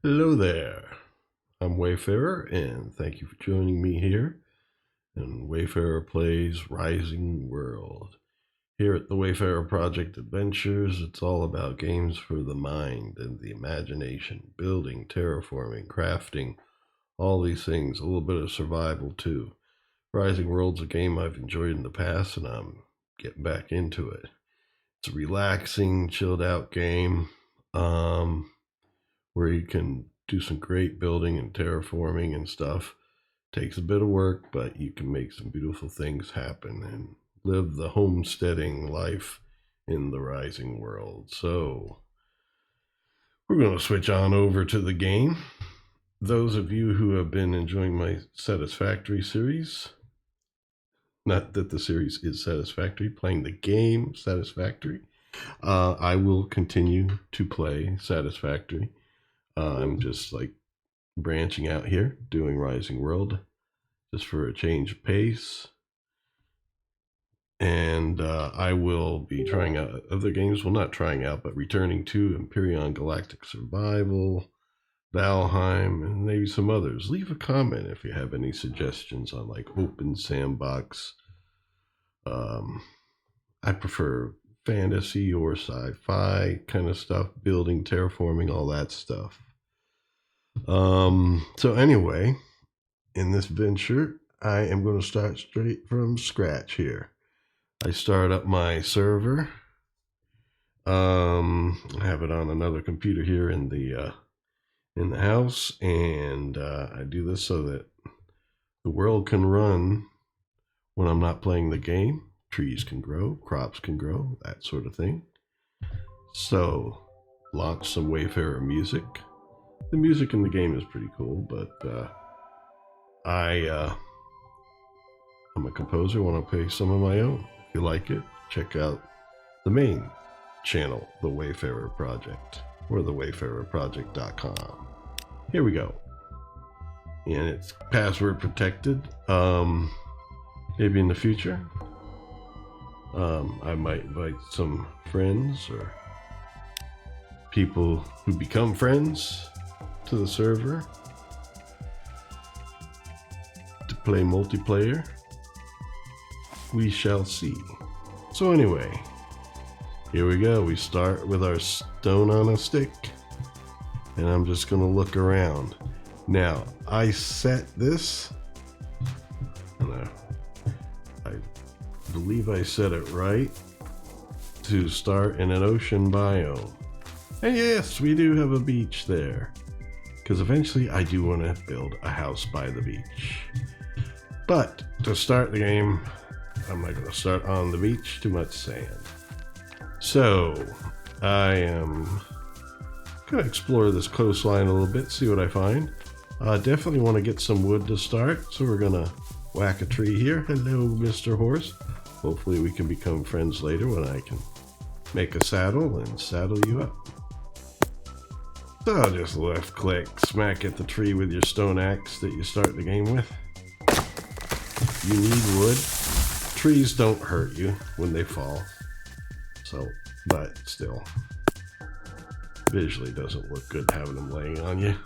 Hello there. I'm Wayfarer, and thank you for joining me here in Wayfarer Plays Rising World. Here at the Wayfarer Project Adventures, it's all about games for the mind and the imagination, building, terraforming, crafting, all these things, a little bit of survival too. Rising World's a game I've enjoyed in the past, and I'm getting back into it. It's a relaxing, chilled out game where you can do some great building and terraforming and stuff. Takes a bit of work, but you can make some beautiful things happen and live the homesteading life in the Rising World. So we're going to switch on over to the game. Those of you who have been enjoying my Satisfactory series, not that the series is satisfactory, playing the game Satisfactory, I will continue to play Satisfactory. I'm just like branching out here, doing Rising World, just for a change of pace. And I will be trying out other games. Well, not trying out, but returning to Empyrean Galactic Survival, Valheim, and maybe some others. Leave a comment if you have any suggestions on like open sandbox. I prefer fantasy or sci-fi kind of stuff, building, terraforming, all that stuff. So anyway, in this venture, I am going to start straight from scratch here. I start up my server. I have it on another computer here in the house, and I do this so that the world can run when I'm not playing the game. Trees can grow, crops can grow, that sort of thing. So, launch some Wayfarer music. The music in the game is pretty cool, but I'm a composer, want to play some of my own. If you like it, check out the main channel, The Wayfarer Project, or thewayfarerproject.com. Here we go. And it's password protected. Maybe in the future, I might invite some friends or people who become friends to the server to play multiplayer. We shall see. So anyway, here we go. We start with our stone on a stick, and I'm just going to look around. Now, I set this, and I believe I set it right, to start in an ocean biome. And yes, we do have a beach there, because eventually I do want to build a house by the beach. But to start the game, I'm not going to start on the beach, too much sand. So I am going to explore this coastline a little bit, see what I find. Definitely want to get some wood to start, so we're going to whack a tree here. Hello, Mr. Horse. Hopefully we can become friends later when I can make a saddle and saddle you up. So I'll just left click, smack at the tree with your stone axe that you start the game with. You need wood. Trees don't hurt you when they fall. So, but still, visually doesn't look good having them laying on you.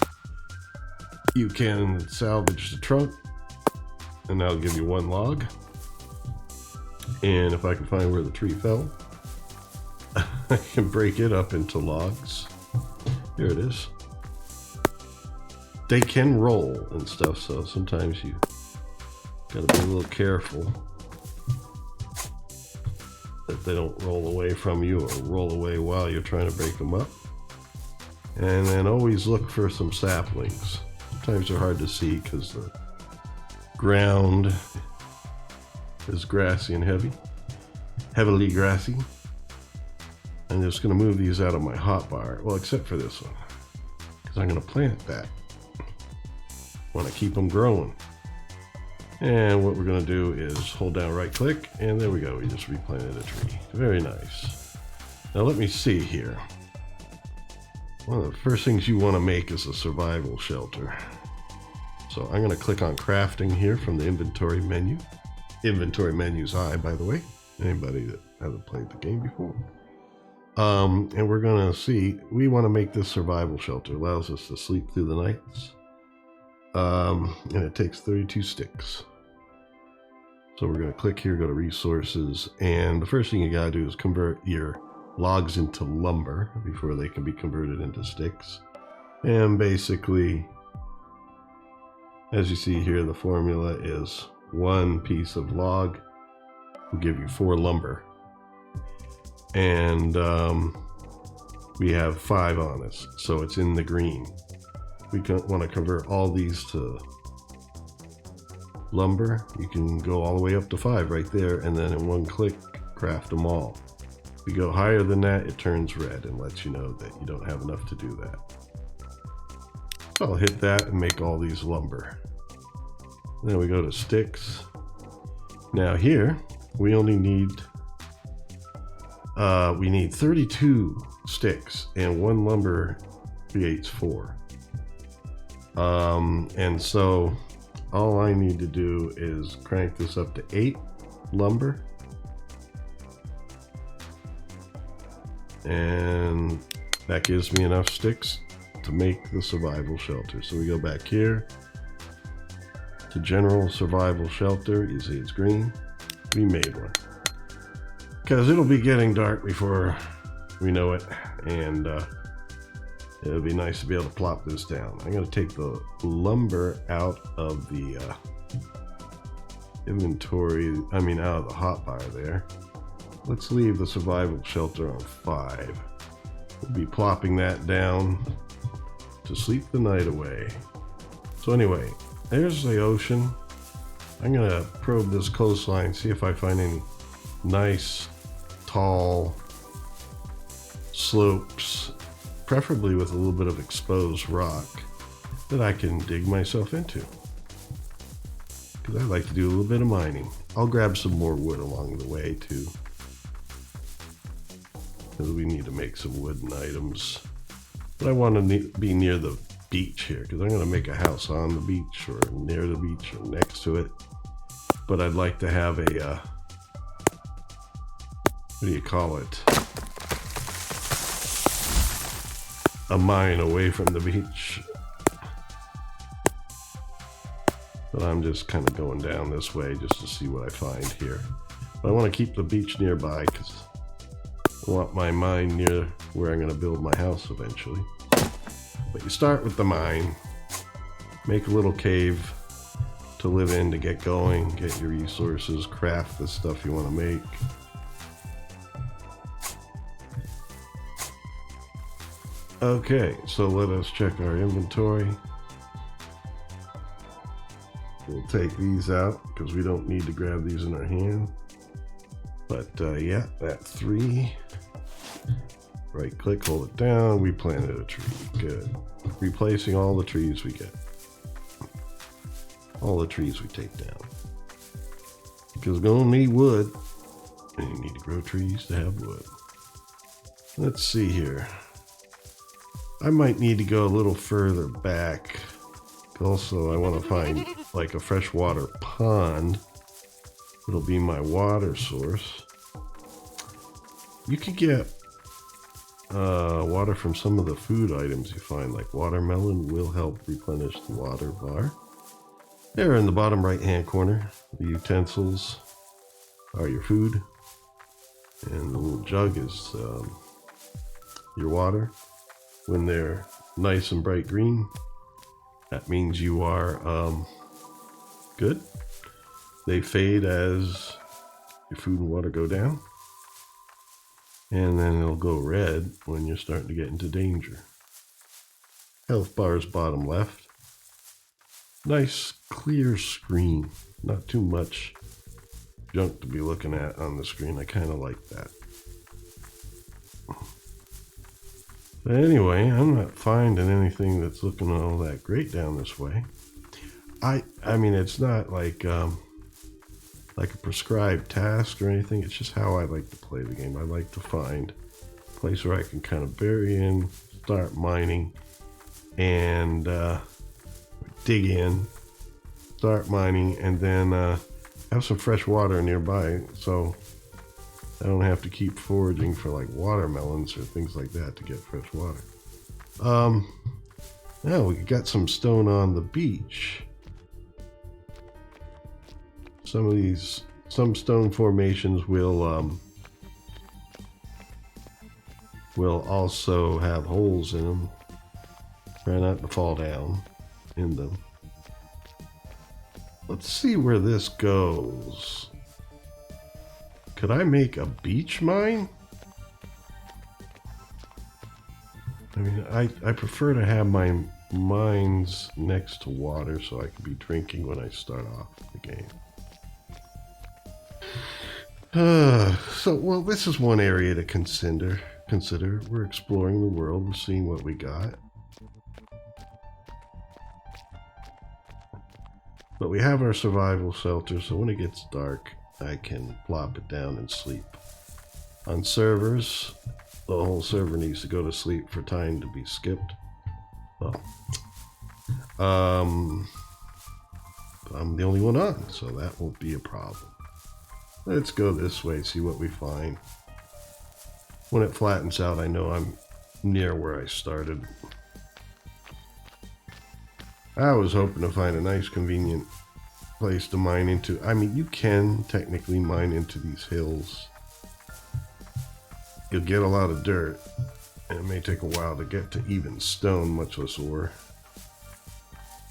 You can salvage the trunk, and that'll give you one log. And if I can find where the tree fell, I can break it up into logs. Here it is. They can roll and stuff, so sometimes you gotta be a little careful that they don't roll away from you or roll away while you're trying to break them up. And then always look for some saplings. Sometimes they're hard to see because the ground is grassy and heavily grassy. I'm just going to move these out of my hotbar. Well, except for this one, because I'm going to plant that. Want to keep them growing. And what we're going to do is hold down right click, and there we go. We just replanted a tree. Very nice. Now let me see here. One of the first things you want to make is a survival shelter. So I'm going to click on crafting here from the inventory menu. Inventory menu's I, by the way. Anybody that hasn't played the game before. And we're gonna see, we want to make this survival shelter. Allows us to sleep through the nights. And it takes 32 sticks. So we're gonna click here, go to resources, and the first thing you gotta do is convert your logs into lumber before they can be converted into sticks. And basically, as you see here, the formula is 1 piece of log will give you 4 lumber. And we have 5 on us, so it's in the green. We want to convert all these to lumber. You can go all the way up to 5 right there, and then in one click craft them all. If you go higher than that, it turns red and lets you know that you don't have enough to do that. So I'll hit that and make all these lumber. Then we go to sticks. Now here we only need 32 sticks, and 1 lumber creates 4. And so all I need to do is crank this up to 8 lumber, and that gives me enough sticks to make the survival shelter. So we go back here to general survival shelter. You see it's green. We made one because it'll be getting dark before we know it, and it'll be nice to be able to plop this down. I'm going to take the lumber out of the inventory, out of the hotbar there. Let's leave the survival shelter on 5. We'll be plopping that down to sleep the night away. So anyway, there's the ocean. I'm going to probe this coastline, see if I find any nice, tall slopes, preferably with a little bit of exposed rock that I can dig myself into, because I like to do a little bit of mining. I'll grab some more wood along the way too, because we need to make some wooden items. But I want to be near the beach here, because I'm going to make a house on the beach or near the beach or next to it. But I'd like to have a what do you call it, a mine away from the beach. But I'm just kind of going down this way just to see what I find here. But I want to keep the beach nearby because I want my mine near where I'm going to build my house eventually. But you start with the mine, make a little cave to live in to get going, get your resources, craft the stuff you want to make. Okay, so let us check our inventory. We'll take these out because we don't need to grab these in our hand. But yeah, that 3. Right click, hold it down. We planted a tree. Good. Replacing all the trees we get. All the trees we take down. Because we're going to need wood. And you need to grow trees to have wood. Let's see here. I might need to go a little further back. Also, I want to find like a freshwater pond. It'll be my water source. You could get water from some of the food items you find, like watermelon will help replenish the water bar. There in the bottom right hand corner, the utensils are your food, and the little jug is your water. When they're nice and bright green, that means you are good. They fade as your food and water go down, and then it'll go red when you're starting to get into danger. Health bars bottom left. Nice clear screen, not too much junk to be looking at on the screen. I kind of like that. But anyway, I'm not finding anything that's looking all that great down this way. I mean, it's not like a prescribed task or anything. It's just how I like to play the game. I like to find a place where I can kind of bury in, start mining, and dig in, start mining, and then have some fresh water nearby. So I don't have to keep foraging for like watermelons or things like that to get fresh water. Now we got some stone on the beach. Some stone formations will also have holes in them. Try not to fall down in them. Let's see where this goes. Could I make a beach mine? I mean, I prefer to have my mines next to water so I can be drinking when I start off the game. Well, this is one area to consider. We're exploring the world. We're seeing what we got. But we have our survival shelter, so when it gets dark, I can plop it down and sleep. On servers, the whole server needs to go to sleep for time to be skipped. Well, I'm the only one on, so that won't be a problem. Let's go this way, see what we find. When it flattens out, I know I'm near where I started. I was hoping to find a nice, convenient place to mine into. I mean, you can technically mine into these hills. You'll get a lot of dirt, and it may take a while to get to even stone, much less ore.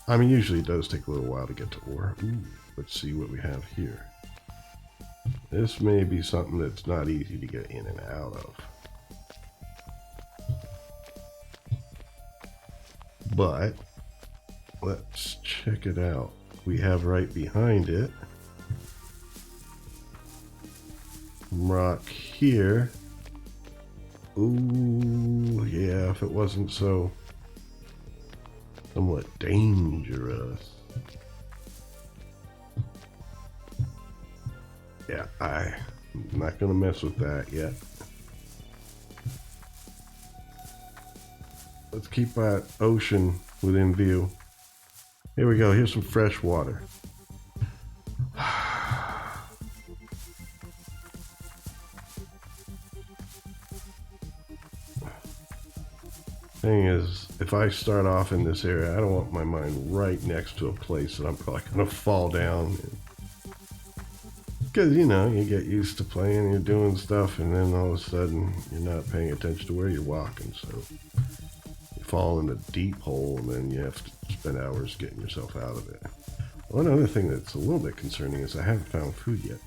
I mean, usually it does take a little while to get to ore. Ooh, let's see what we have here. This may be something that's not easy to get in and out of. But let's check it out. We have right behind it rock here. Ooh, yeah, if it wasn't so somewhat dangerous. Yeah, I'm not gonna mess with that yet. Let's keep that ocean within view. Here we go, here's some fresh water. Thing is, if I start off in this area, I don't want my mine right next to a place that I'm probably gonna fall down. Because, you know, you get used to playing, you're doing stuff, and then all of a sudden you're not paying attention to where you're walking, so you fall in a deep hole, and then you have to spend hours getting yourself out of it. One other thing that's a little bit concerning is I haven't found food yet.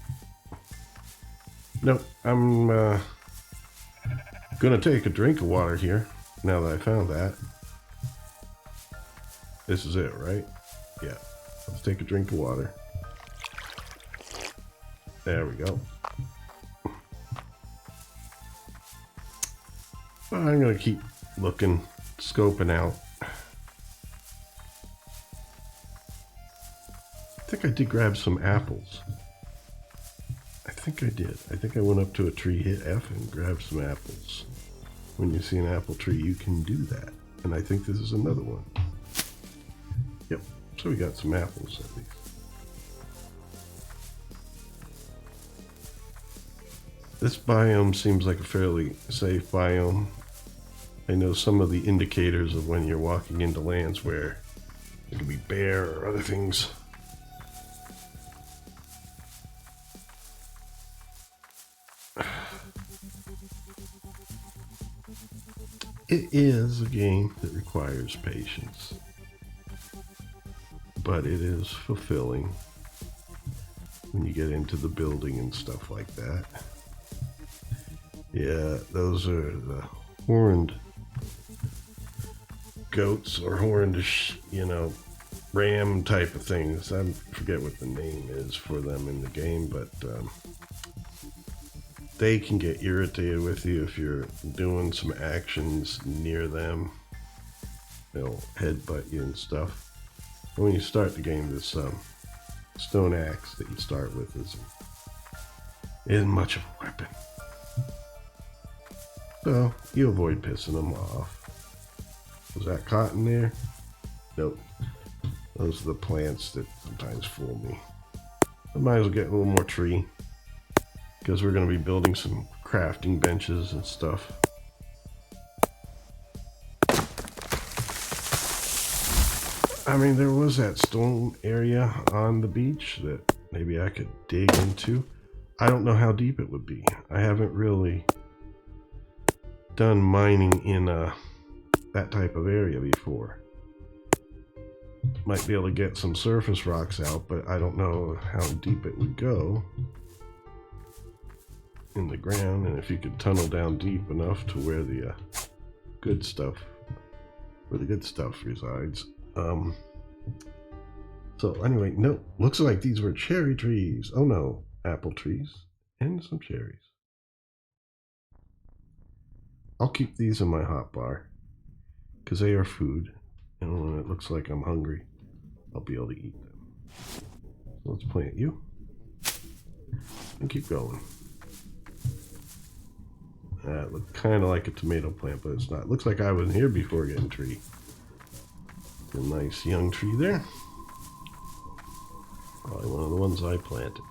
Nope, I'm gonna take a drink of water here, now that I found that. This is it, right? Yeah, let's take a drink of water. There we go. Well, I'm gonna keep looking, scoping out. I think I did grab some apples. I think I did. I think I went up to a tree, hit F, and grabbed some apples. When you see an apple tree, you can do that. And I think this is another one. Yep, so we got some apples at least. This biome seems like a fairly safe biome. I know some of the indicators of when you're walking into lands where it could be bear or other things. It is a game that requires patience, but it is fulfilling when you get into the building and stuff like that. Yeah, those are the horned goats or horned, you know, ram type of things. I forget what the name is for them in the game, but they can get irritated with you if you're doing some actions near them. They'll headbutt you and stuff. And when you start the game, this stone axe that you start with isn't much of a weapon. So you avoid pissing them off. Was that cotton there? Nope. Those are the plants that sometimes fool me. I might as well get a little more tree. because we're going to be building some crafting benches and stuff. I mean, there was that stone area on the beach that maybe I could dig into. I don't know how deep it would be. I haven't really done mining in that type of area before. Might be able to get some surface rocks out, but I don't know how deep it would go in the ground, and if you could tunnel down deep enough to where the good stuff resides. So anyway, no, looks like these were cherry trees. Oh no, apple trees and some cherries. I'll keep these in my hot bar because they are food, and when it looks like I'm hungry, I'll be able to eat them. So let's plant you and keep going. It looked kind of like a tomato plant, but it's not. It looks like I was here before getting tree. A nice young tree there. Probably one of the ones I planted.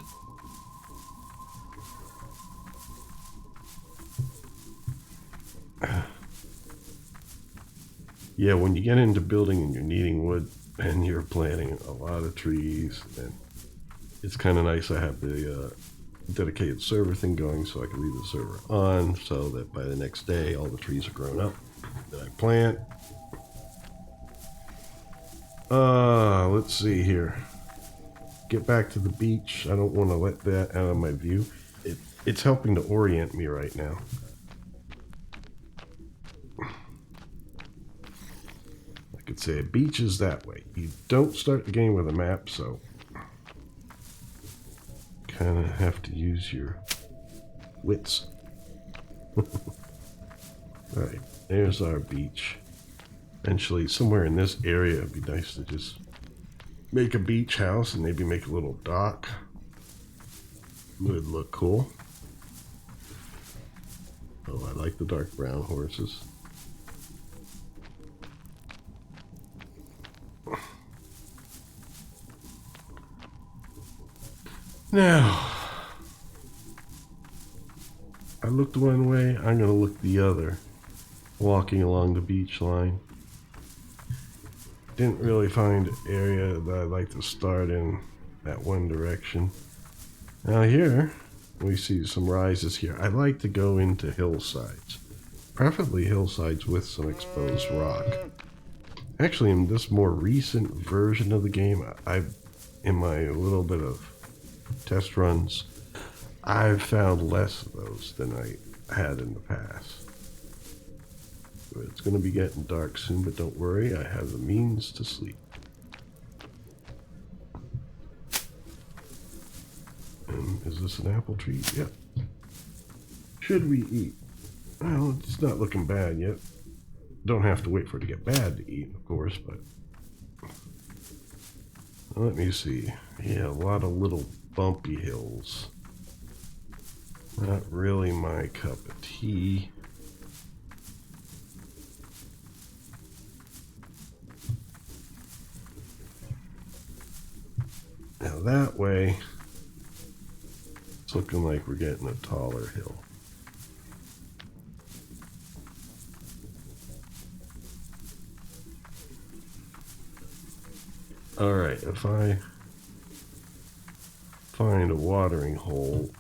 Yeah, when you get into building and you're needing wood and you're planting a lot of trees, and it's kind of nice I have the dedicated server thing going so I can leave the server on so that by the next day all the trees are grown up that I plant. Let's see here. Get back to the beach. I don't want to let that out of my view. It's helping to orient me right now. I could say a beach is that way. You don't start the game with a map, so kind of have to use your wits. Alright, there's our beach. Eventually, somewhere in this area, it'd be nice to just make a beach house and maybe make a little dock. Would look cool. Oh, I like the dark brown horses. Now, I looked one way, I'm going to look the other, walking along the beach line. Didn't really find an area that I'd like to start in that one direction. Now here, we see some rises here. I like to go into hillsides, preferably hillsides with some exposed rock. Actually, in this more recent version of the game, in my little bit of test runs, I've found less of those than I had in the past. It's going to be getting dark soon, but don't worry, I have the means to sleep. And is this an apple tree? Yep. Should we eat? Well, it's not looking bad yet. Don't have to wait for it to get bad to eat, of course, but let me see. Yeah, a lot of little bumpy hills. Not really my cup of tea. Now that way, it's looking like we're getting a taller hill. All right, if I find a watering hole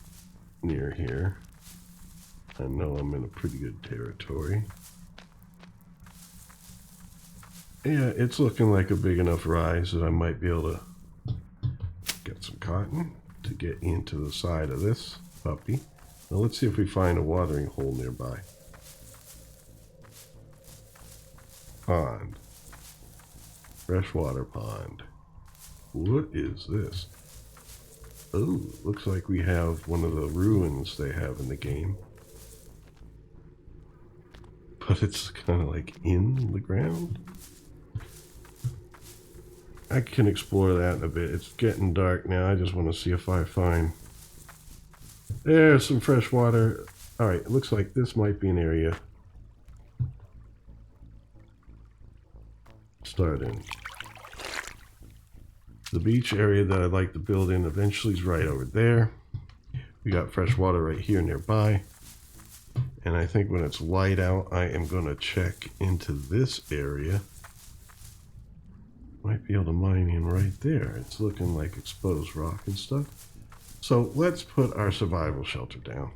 near here, I know I'm in a pretty good territory. Yeah, it's looking like a big enough rise that I might be able to get some cotton to get into the side of this puppy. Now let's see if we find a watering hole nearby. Pond. Freshwater pond. What is this? Oh, looks like we have one of the ruins they have in the game. But it's kind of like in the ground. I can explore that in a bit. It's getting dark now. I just want to see if I find... There's some fresh water. Alright, it looks like this might be an area. Start in. The beach area that I'd like to build in eventually is right over there. We got fresh water right here nearby. And I think when it's light out, I am going to check into this area. Might be able to mine in right there. It's looking like exposed rock and stuff. So let's put our survival shelter down.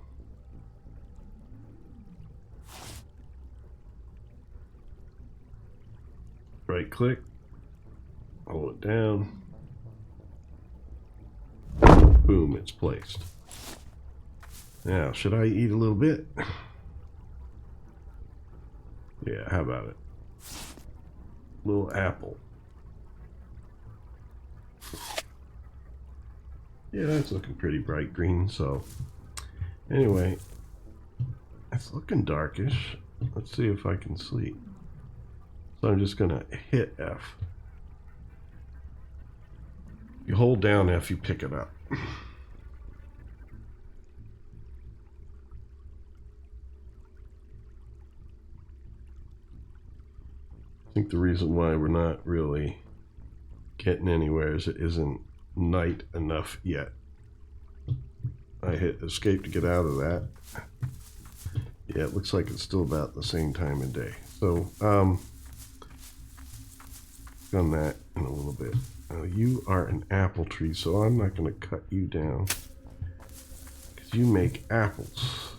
Right click, hold it down. Boom, it's placed. Now, should I eat a little bit? Yeah, how about it? Little apple. Yeah, that's looking pretty bright green, so anyway, it's looking darkish. Let's see if I can sleep. So I'm just gonna hit F. You hold down F, you pick it up. I think the reason why we're not really getting anywhere is it isn't night enough yet. I hit escape to get out of that. Yeah, it looks like it's still about the same time of day. So, done that in a little bit. You are an apple tree, so I'm not going to cut you down because you make apples.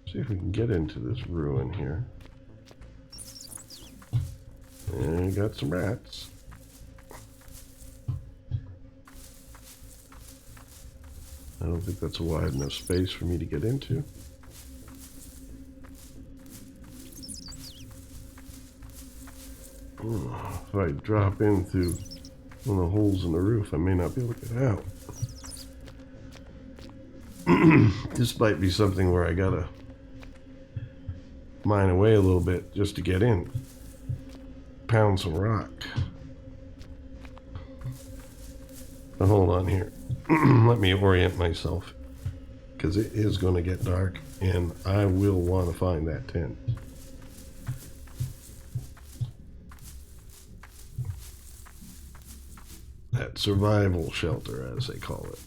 See if we can get into this ruin here. And we got some rats. I don't think that's a wide enough space for me to get into. If I drop in through one of the holes in the roof, I may not be able to get out. This might be something where I gotta mine away a little bit just to get in. Pound some rock. But hold on here. Let me orient myself, because it is going to get dark and I will want to find that tent. That survival shelter, as they call it.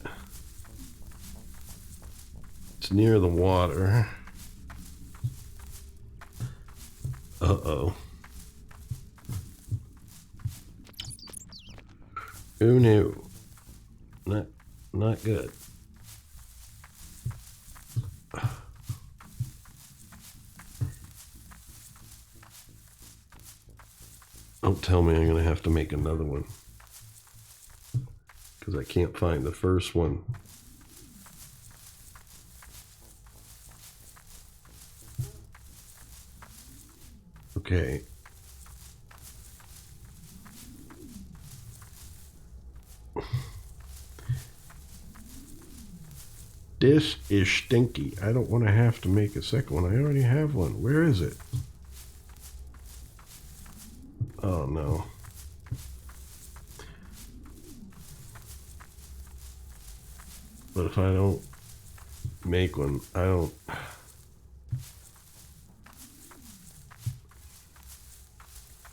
It's near the water. Uh-oh. Who knew? Not good. Don't tell me I'm going to have to make another one, because I can't find the first one. Okay. This is stinky. I don't want to have to make a second one. I already have one. Where is it? Oh no. But if I don't make one,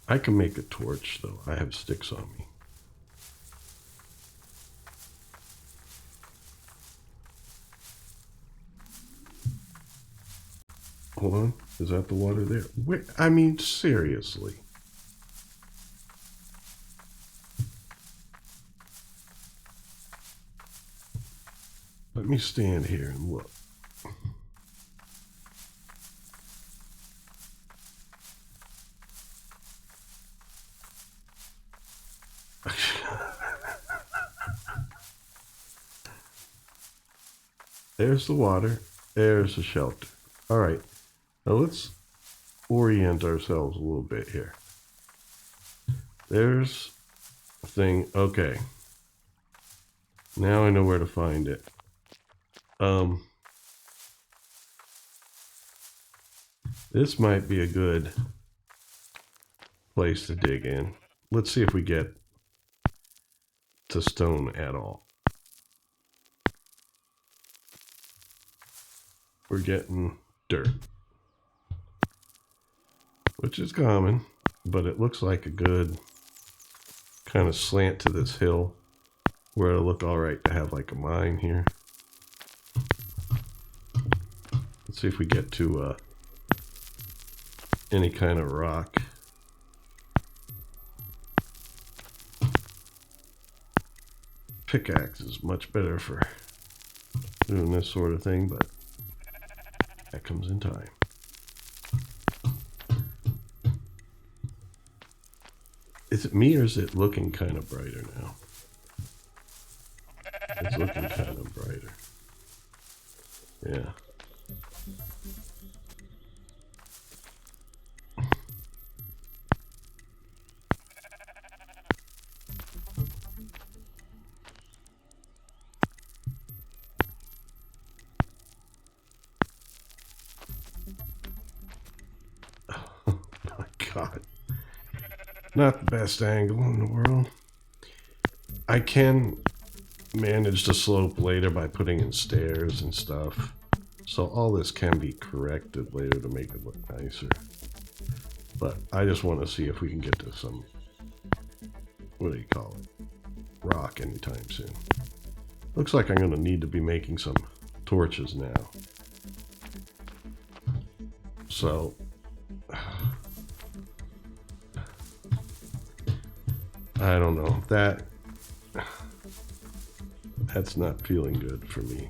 I can make a torch though. I have sticks on me. Hold on. Is that the water there? Where, I mean, seriously. Let me stand here and look. There's the water. There's the shelter. All right. Now let's orient ourselves a little bit here. There's a thing. Okay. Now I know where to find it. This might be a good place to dig in. Let's see if we get to stone at all. We're getting dirt, which is common, but it looks like a good kind of slant to this hill. where it'll look all right to have like a mine here. Let's see if we get to any kind of rock. Pickaxe is much better for doing this sort of thing, but that comes in time. Is it me or is it looking kind of brighter now? It's looking kind of brighter. Yeah. Oh my God. Not the best angle in the world. I can manage the slope later by putting in stairs and stuff. So all this can be corrected later to make it look nicer. But I just want to see if we can get to some, what do you call it, rock anytime soon. Looks like I'm going to need to be making some torches now. So I don't know, that's not feeling good for me.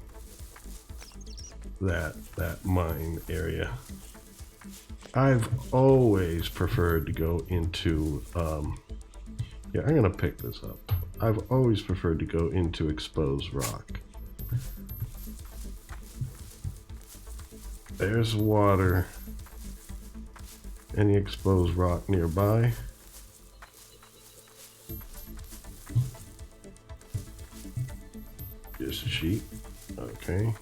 That mine area. I've always preferred to go into yeah, I'm gonna pick this up. I've always preferred to go into exposed rock. There's water. Any exposed rock nearby? Just a sheep. Okay.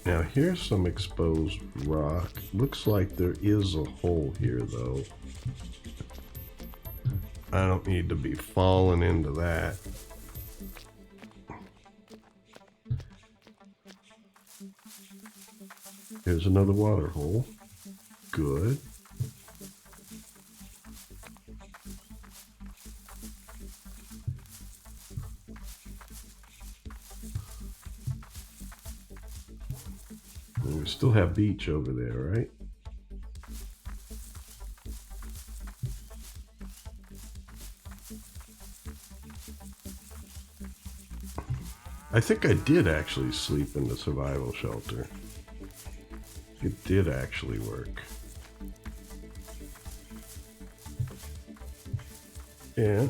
Now here's some exposed rock. Looks like there is a hole here though. I don't need to be falling into that. Here's another water hole. Good. And we still have beach over there, right? I think I did actually sleep in the survival shelter. It did actually work. Yeah.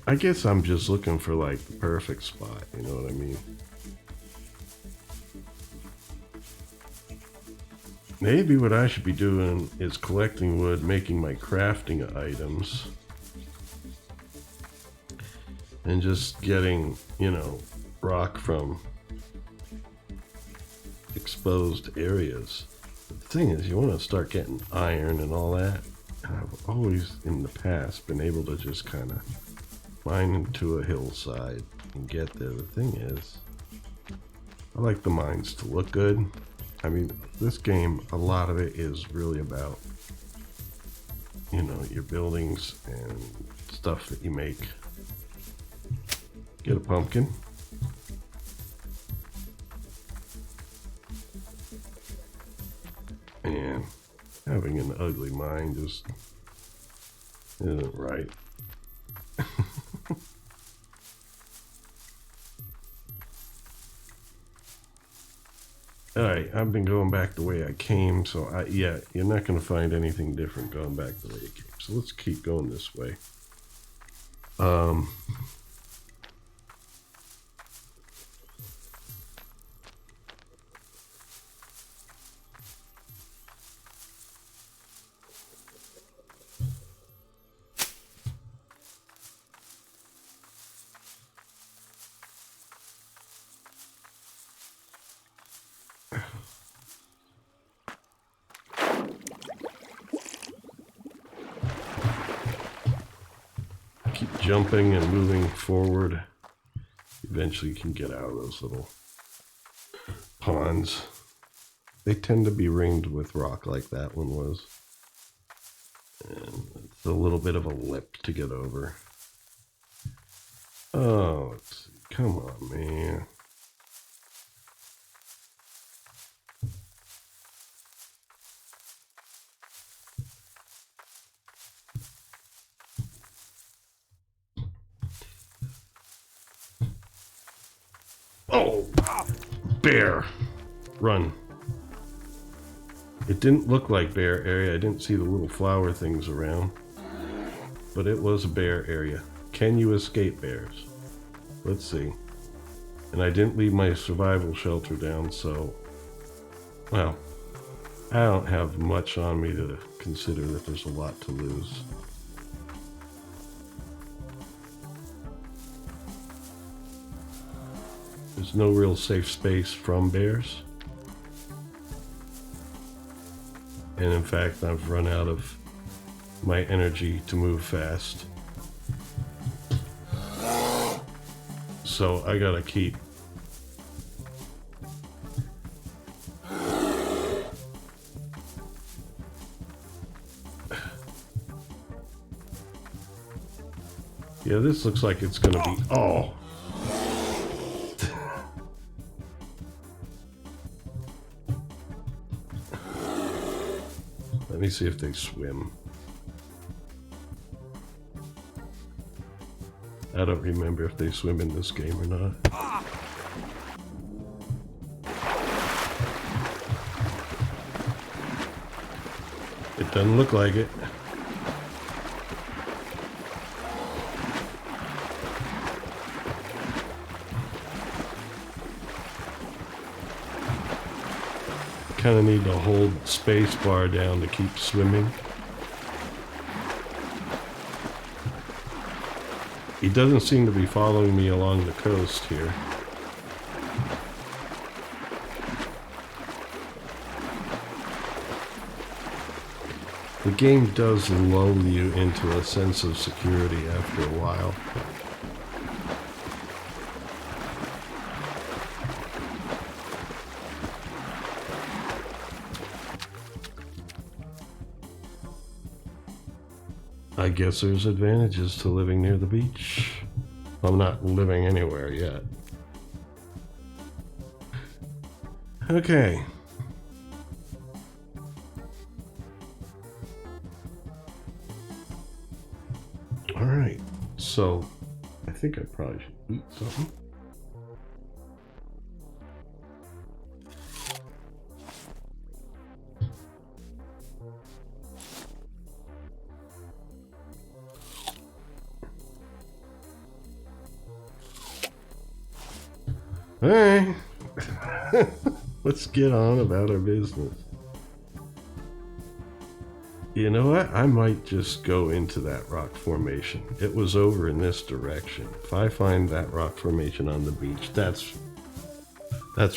I guess I'm just looking for like the perfect spot, you know what I mean? Maybe what I should be doing is collecting wood, making my crafting items, and just getting, you know, rock from exposed areas. The thing is, you want to start getting iron and all that. And I've always in the past been able to just kind of mine into a hillside and get there. The thing is, I like the mines to look good. I mean, this game, a lot of it is really about, you know, your buildings and stuff that you make. Get a pumpkin. And having an ugly mine just isn't right. Alright, I've been going back the way I came, so yeah, you're not going to find anything different going back the way you came. So let's keep going this way. Keep jumping and moving forward. eventually can get out of those little ponds. They tend to be ringed with rock like that one was. And it's a little bit of a lip to get over. Oh, let's see. Come on, man. Oh, bear. Run. It didn't look like bear area. I didn't see the little flower things around. But it was a bear area. Can you escape bears? Let's see. And I didn't leave my survival shelter down, so... Well, I don't have much on me to consider that there's a lot to lose. There's no real safe space from bears. And in fact, I've run out of my energy to move fast. So I gotta keep yeah, this looks like it's gonna be oh. Let me see if they swim. I don't remember if they swim in this game or not. It doesn't look like it. Kind of need to hold space bar down to keep swimming. He doesn't seem to be following me along the coast here. The game does lull you into a sense of security after a while. I guess there's advantages to living near the beach. I'm not living anywhere yet. Okay. All right. So, I think I probably should eat something. Alright, let's get on about our business. You know what? I might just go into that rock formation. It was over in this direction. If I find that rock formation on the beach, that's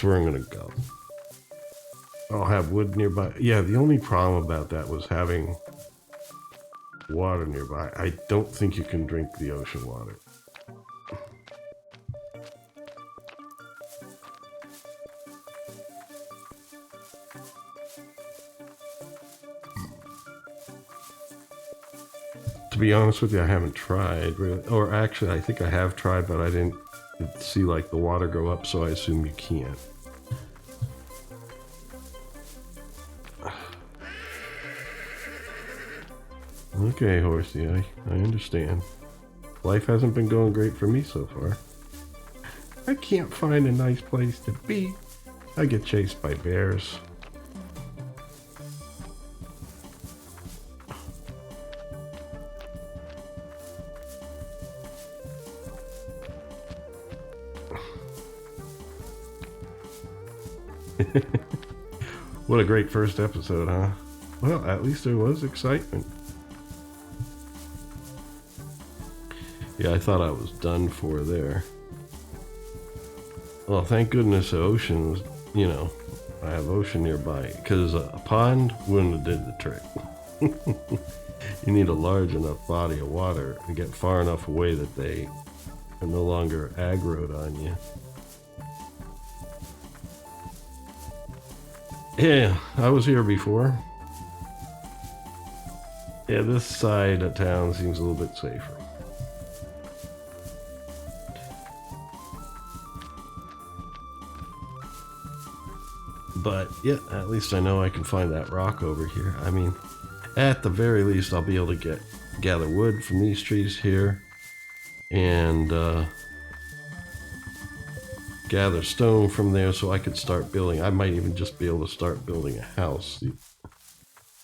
where I'm gonna go. I'll have wood nearby. Yeah, the only problem about that was having water nearby. I don't think you can drink the ocean water. To be honest with you, I haven't tried really. Or actually, I think I have tried, but I didn't see like the water go up, so I assume you can't. Okay, horsey, I understand. Life hasn't been going great for me so far. I can't find a nice place to be. I get chased by bears. What a great first episode, huh? Well, at least there was excitement. Yeah, I thought I was done for there. Well, thank goodness the ocean was, you know, I have ocean nearby, because a pond wouldn't have did the trick. You need a large enough body of water to get far enough away that they and no longer aggroed on you. Yeah, I was here before. Yeah, this side of town seems a little bit safer. But yeah, at least I know I can find that rock over here. I mean, at the very least, I'll be able to gather wood from these trees here and gather stone from there so I could start building. I might even just be able to start building a house. The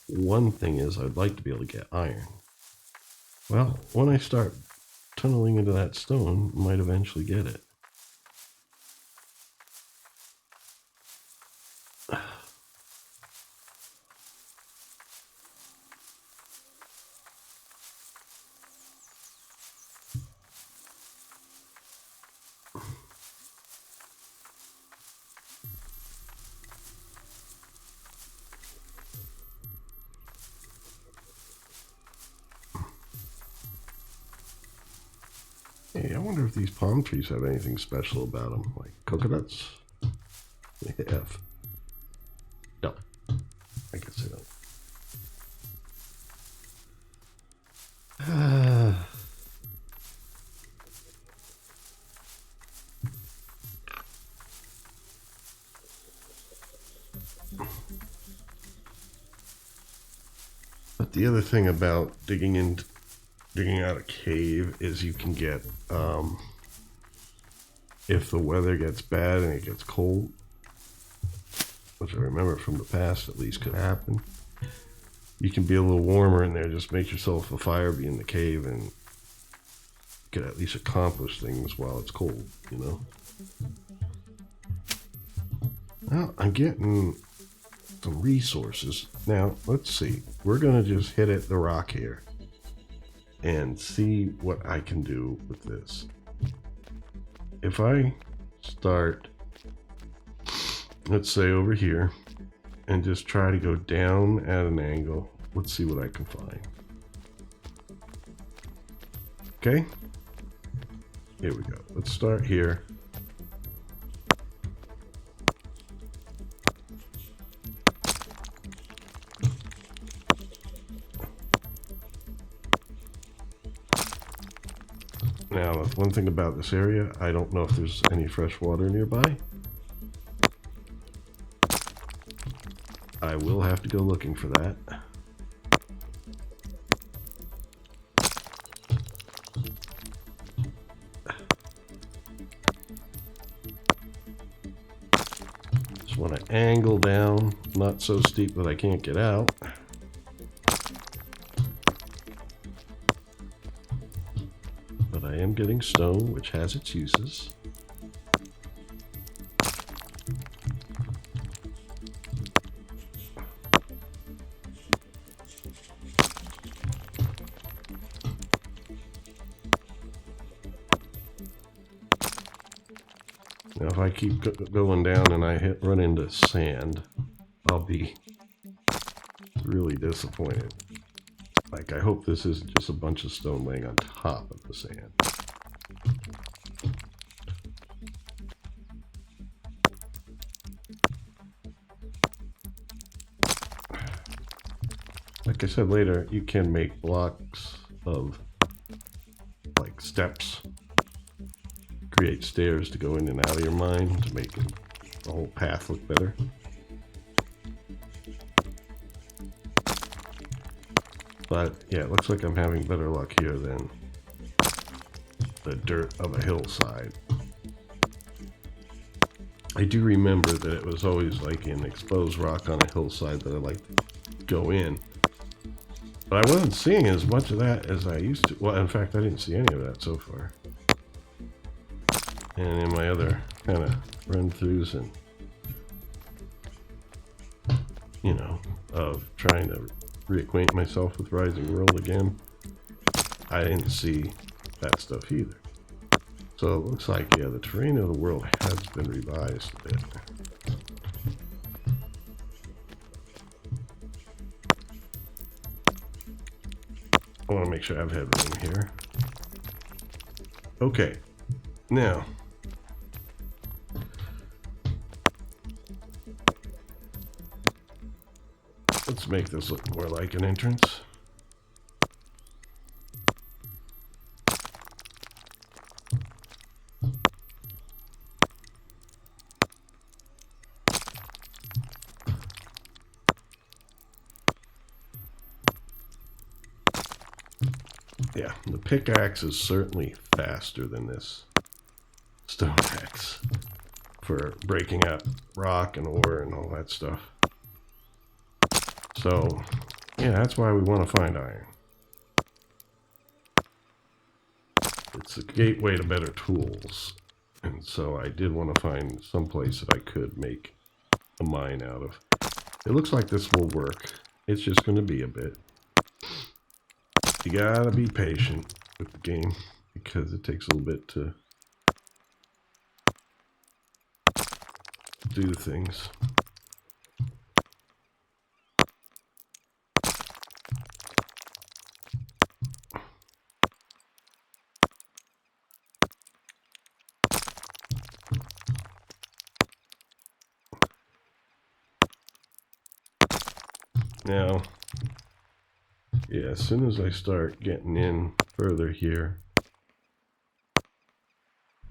one thing is I'd like to be able to get iron. Well, when I start tunneling into that stone, I might eventually get it. Hey, I wonder if these palm trees have anything special about them, like coconuts? They have. No, I guess they don't. But the other thing about digging out a cave is you can get, if the weather gets bad and it gets cold, which I remember from the past at least could happen, you can be a little warmer in there. Just make yourself a fire, be in the cave, and you can at least accomplish things while it's cold, you know? Well, I'm getting some resources. Now, let's see. We're going to just hit the rock here and see what I can do with this. If I start, let's say over here, and just try to go down at an angle, let's see what I can find. Okay, here we go. Let's start here. Now, one thing about this area, I don't know if there's any fresh water nearby. I will have to go looking for that. Just want to angle down, not so steep that I can't get out. But I am getting stone, which has its uses. Now, if I keep going down and I run into sand, I'll be really disappointed. Like, I hope this isn't just a bunch of stone laying on top of the sand. Like I said later, you can make blocks of, like, steps. Create stairs to go in and out of your mine to make the whole path look better. But yeah, it looks like I'm having better luck here than the dirt of a hillside. I do remember that it was always like an exposed rock on a hillside that I like to go in. But I wasn't seeing as much of that as I used to. Well, in fact, I didn't see any of that so far. And in my other kind of run-throughs and, you know, of trying to reacquaint myself with Rising World again, I didn't see that stuff either. So it looks like, yeah, the terrain of the world has been revised a bit. I want to make sure I have headroom here. Okay, Now, let's make this look more like an entrance. Yeah, the pickaxe is certainly faster than this stone axe for breaking up rock and ore and all that stuff. So, yeah, that's why we want to find iron. It's a gateway to better tools. And so I did want to find some place that I could make a mine out of. It looks like this will work. It's just going to be a bit. You gotta be patient with the game because it takes a little bit to do things. Now, yeah, as soon as I start getting in further here,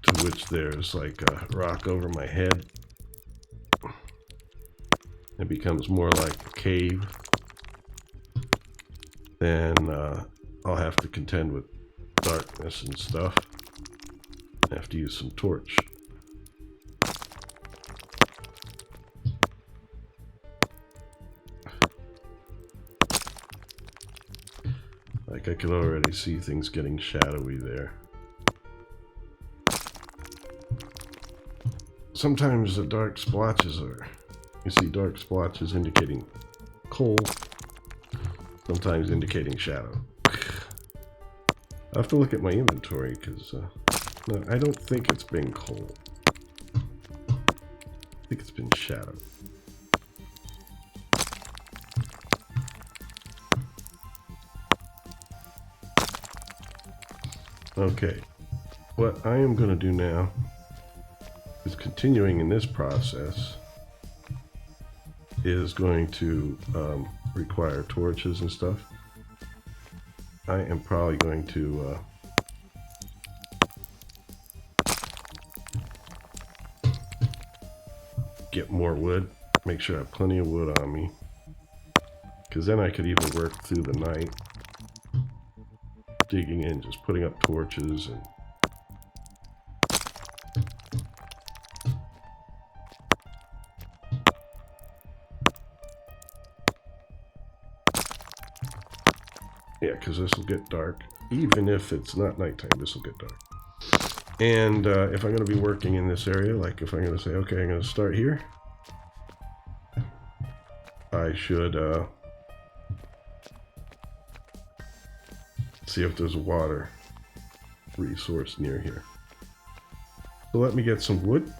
to which there's like a rock over my head, it becomes more like a cave, then I'll have to contend with darkness and stuff. I have to use some torch. Like I can already see things getting shadowy there. Sometimes the dark splotches are, you see dark splotches indicating coal, sometimes indicating shadow. I have to look at my inventory because no, I don't think it's been coal. I think it's been shadow. Okay, what I am going to do now is continuing in this process is going to require torches and stuff. I am probably going to get more wood, make sure I have plenty of wood on me, because then I could even work through the night digging in, just putting up torches and yeah, because this will get dark. Even if it's not nighttime, this will get dark. And if I'm going to be working in this area, like if I'm going to say, okay, I'm going to start here, I should see if there's a water resource near here. So let me get some wood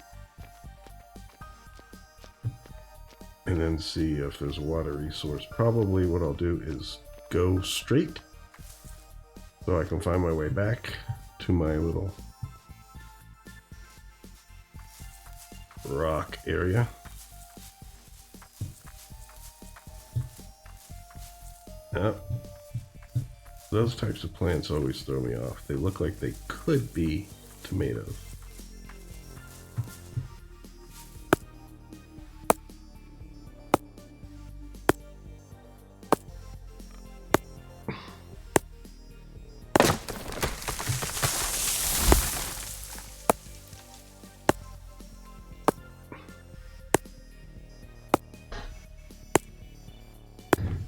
and then see if there's a water resource. Probably what I'll do is go straight so I can find my way back to my little rock area. Those types of plants always throw me off. They look like they could be tomatoes.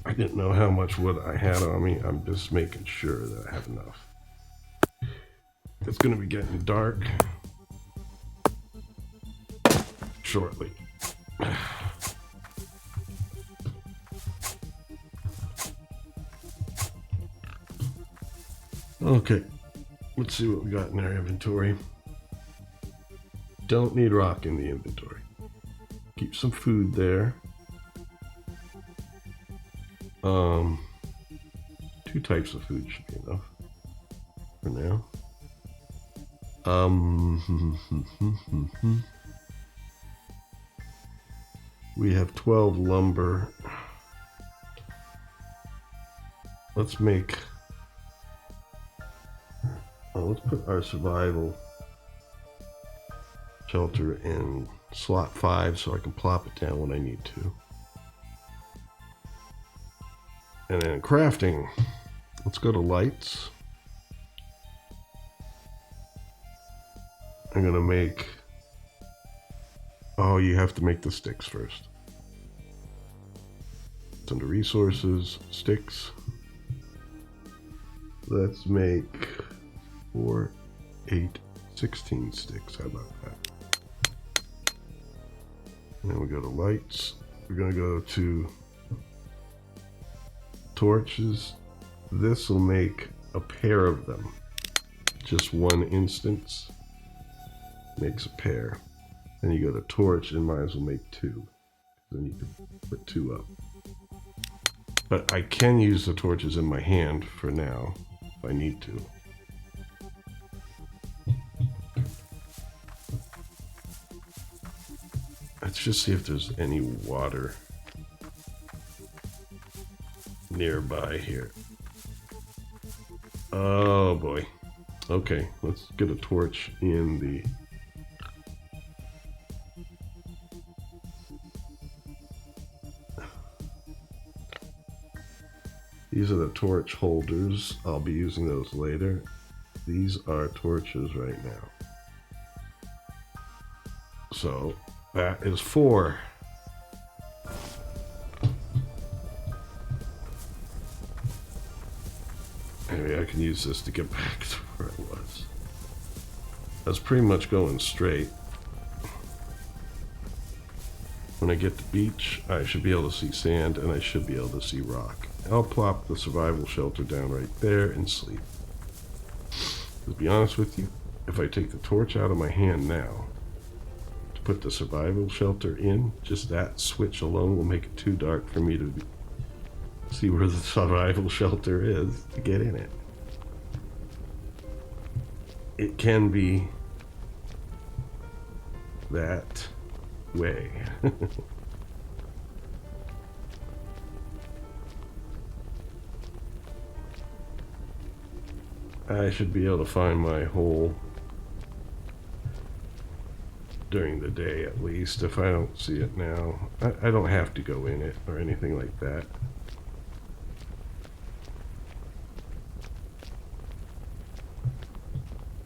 I didn't know how much wood I had on me. I'm just making sure that I have enough. It's going to be getting dark shortly. Okay, let's see what we got in our inventory. Don't need rock in the inventory. Keep some food there. 2 types of food should be enough for now. We have 12 lumber. Let's make, let's put our survival shelter in slot 5 so I can plop it down when I need to. And then crafting, let's go to lights. I'm gonna make, oh, you have to make the sticks first. It's under resources, sticks. Let's make 4, 8, 16 sticks. How about that? And then we go to lights. We're gonna go to torches. This will make a pair of them. Just one instance makes a pair. Then you go to torch and might as well make 2. Then you can put 2 up. But I can use the torches in my hand for now if I need to. Let's just see if there's any water nearby here. Oh boy. Okay, let's get a torch in the... These are the torch holders. I'll be using those later. These are torches right now. So that is 4. Maybe I can use this to get back to where I was. That's pretty much going straight. When I get to beach, I should be able to see sand and I should be able to see rock. I'll plop the survival shelter down right there and sleep. To be honest with you, if I take the torch out of my hand now to put the survival shelter in, just that switch alone will make it too dark for me to see where the survival shelter is to get in it. It can be that way. I should be able to find my hole during the day at least, if I don't see it now. I don't have to go in it or anything like that.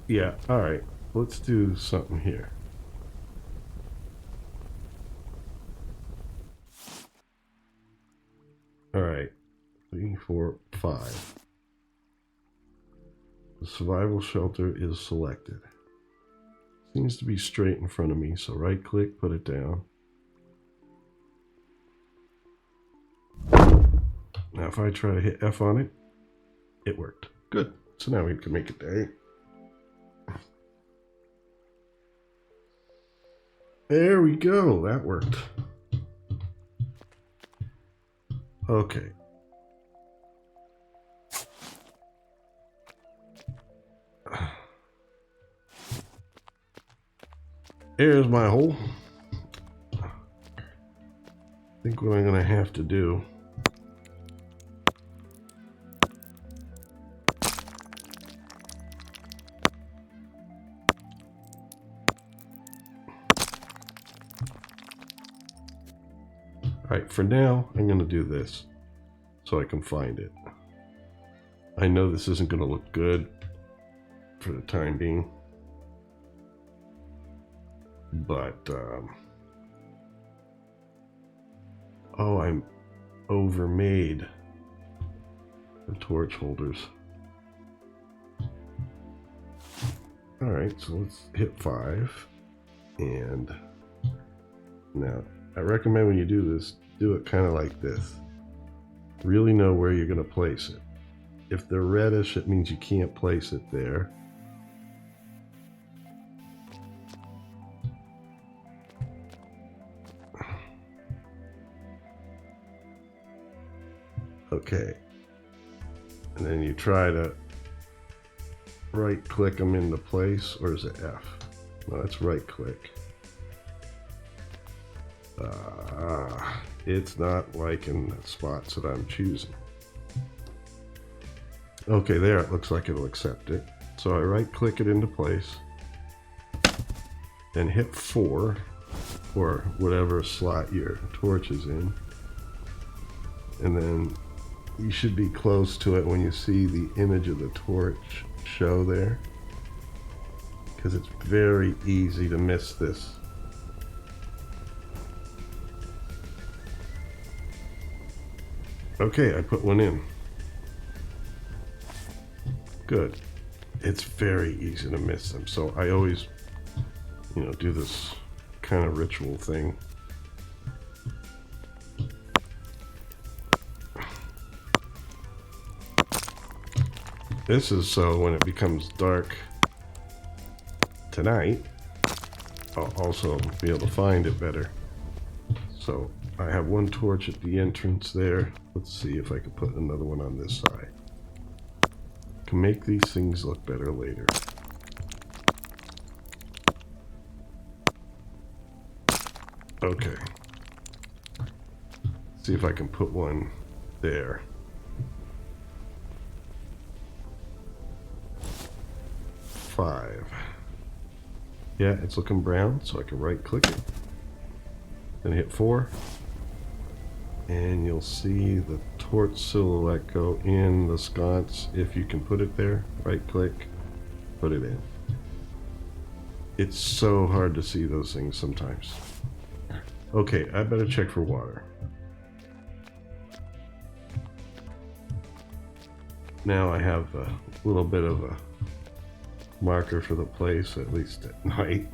Yeah, alright. Let's do something here. Alright. 3, 4, 5. The survival shelter is selected. Seems to be straight in front of me, so right click, put it down. Now if I try to hit F on it, it worked. Good. So now we can make a day. There we go. That worked. Okay. Here's my hole. I think what I'm going to have to do Alright, for now, I'm going to do this so I can find it. I know this isn't going to look good for the time being, but oh, I'm overmade the torch holders. Alright, so let's hit 5, and now I recommend when you do this, do it kind of like this. Really know where you're going to place it. If they're reddish, it means you can't place it there. Okay. And then you try to right click them into place, or is it F? No, that's right click. It's not liking the spots that I'm choosing. Okay, there, it looks like it'll accept it. So I right click it into place, then hit 4, or whatever slot your torch is in. And then you should be close to it when you see the image of the torch show there, because it's very easy to miss this. Okay, I put one in. Good. It's very easy to miss them, so I always, do this kind of ritual thing. This is so when it becomes dark tonight, I'll also be able to find it better. So I have one torch at the entrance there. Let's see if I can put another one on this side. Can make these things look better later. Okay. See if I can put one there. 5. Yeah, it's looking brown, so I can right click it. Then hit 4. And you'll see the torch silhouette go in the sconce. If you can put it there, right click, put it in. It's so hard to see those things sometimes. Okay, I better check for water. Now I have a little bit of a marker for the place, at least at night.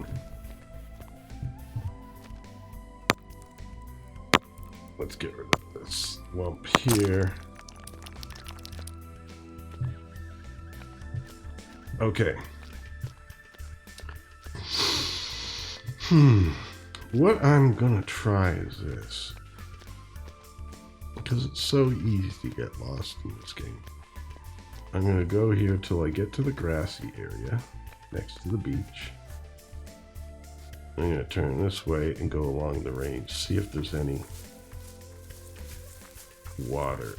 Let's get rid of this lump here. Okay. What I'm gonna try is this, because it's so easy to get lost in this game. I'm gonna go here till I get to the grassy area next to the beach. I'm gonna turn this way and go along the range, see if there's any water.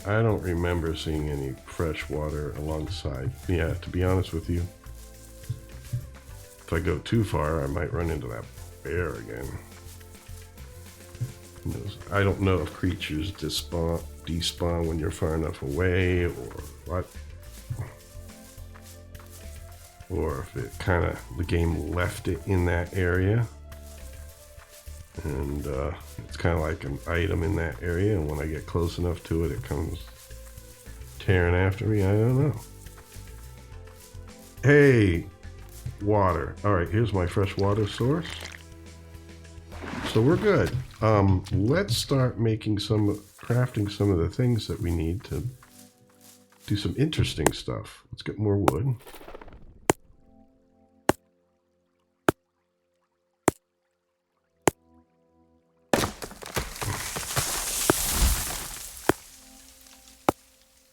I don't remember seeing any fresh water alongside. Yeah, to be honest with you, if I go too far, I might run into that bear again. I don't know if creatures despawn when you're far enough away, or what, or if it the game left it in that area, and it's kind of like an item in that area, and when I get close enough to it, it comes tearing after me. I don't know. Hey, water. All right, here's my fresh water source. So we're good. Let's start crafting some of the things that we need to do some interesting stuff. Let's get more wood.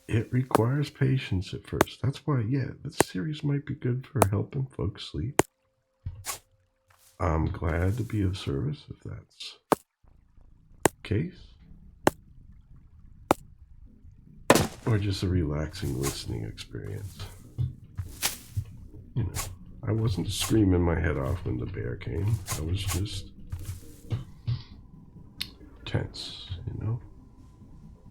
It requires patience at first. That's why, yeah, this series might be good for helping folks sleep. I'm glad to be of service if that's the case. Or just a relaxing listening experience. I wasn't screaming my head off when the bear came. I was just tense,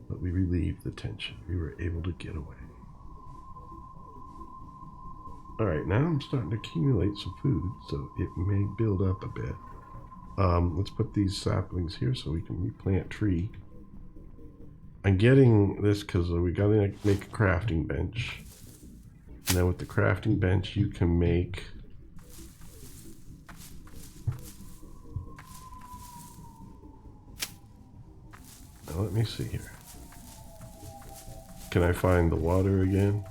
But we relieved the tension. We were able to get away. Alright, now I'm starting to accumulate some food, so it may build up a bit. Let's put these saplings here so we can replant tree. I'm getting this because we gotta make a crafting bench. And then with the crafting bench, you can make now, let me see here. Can I find the water again?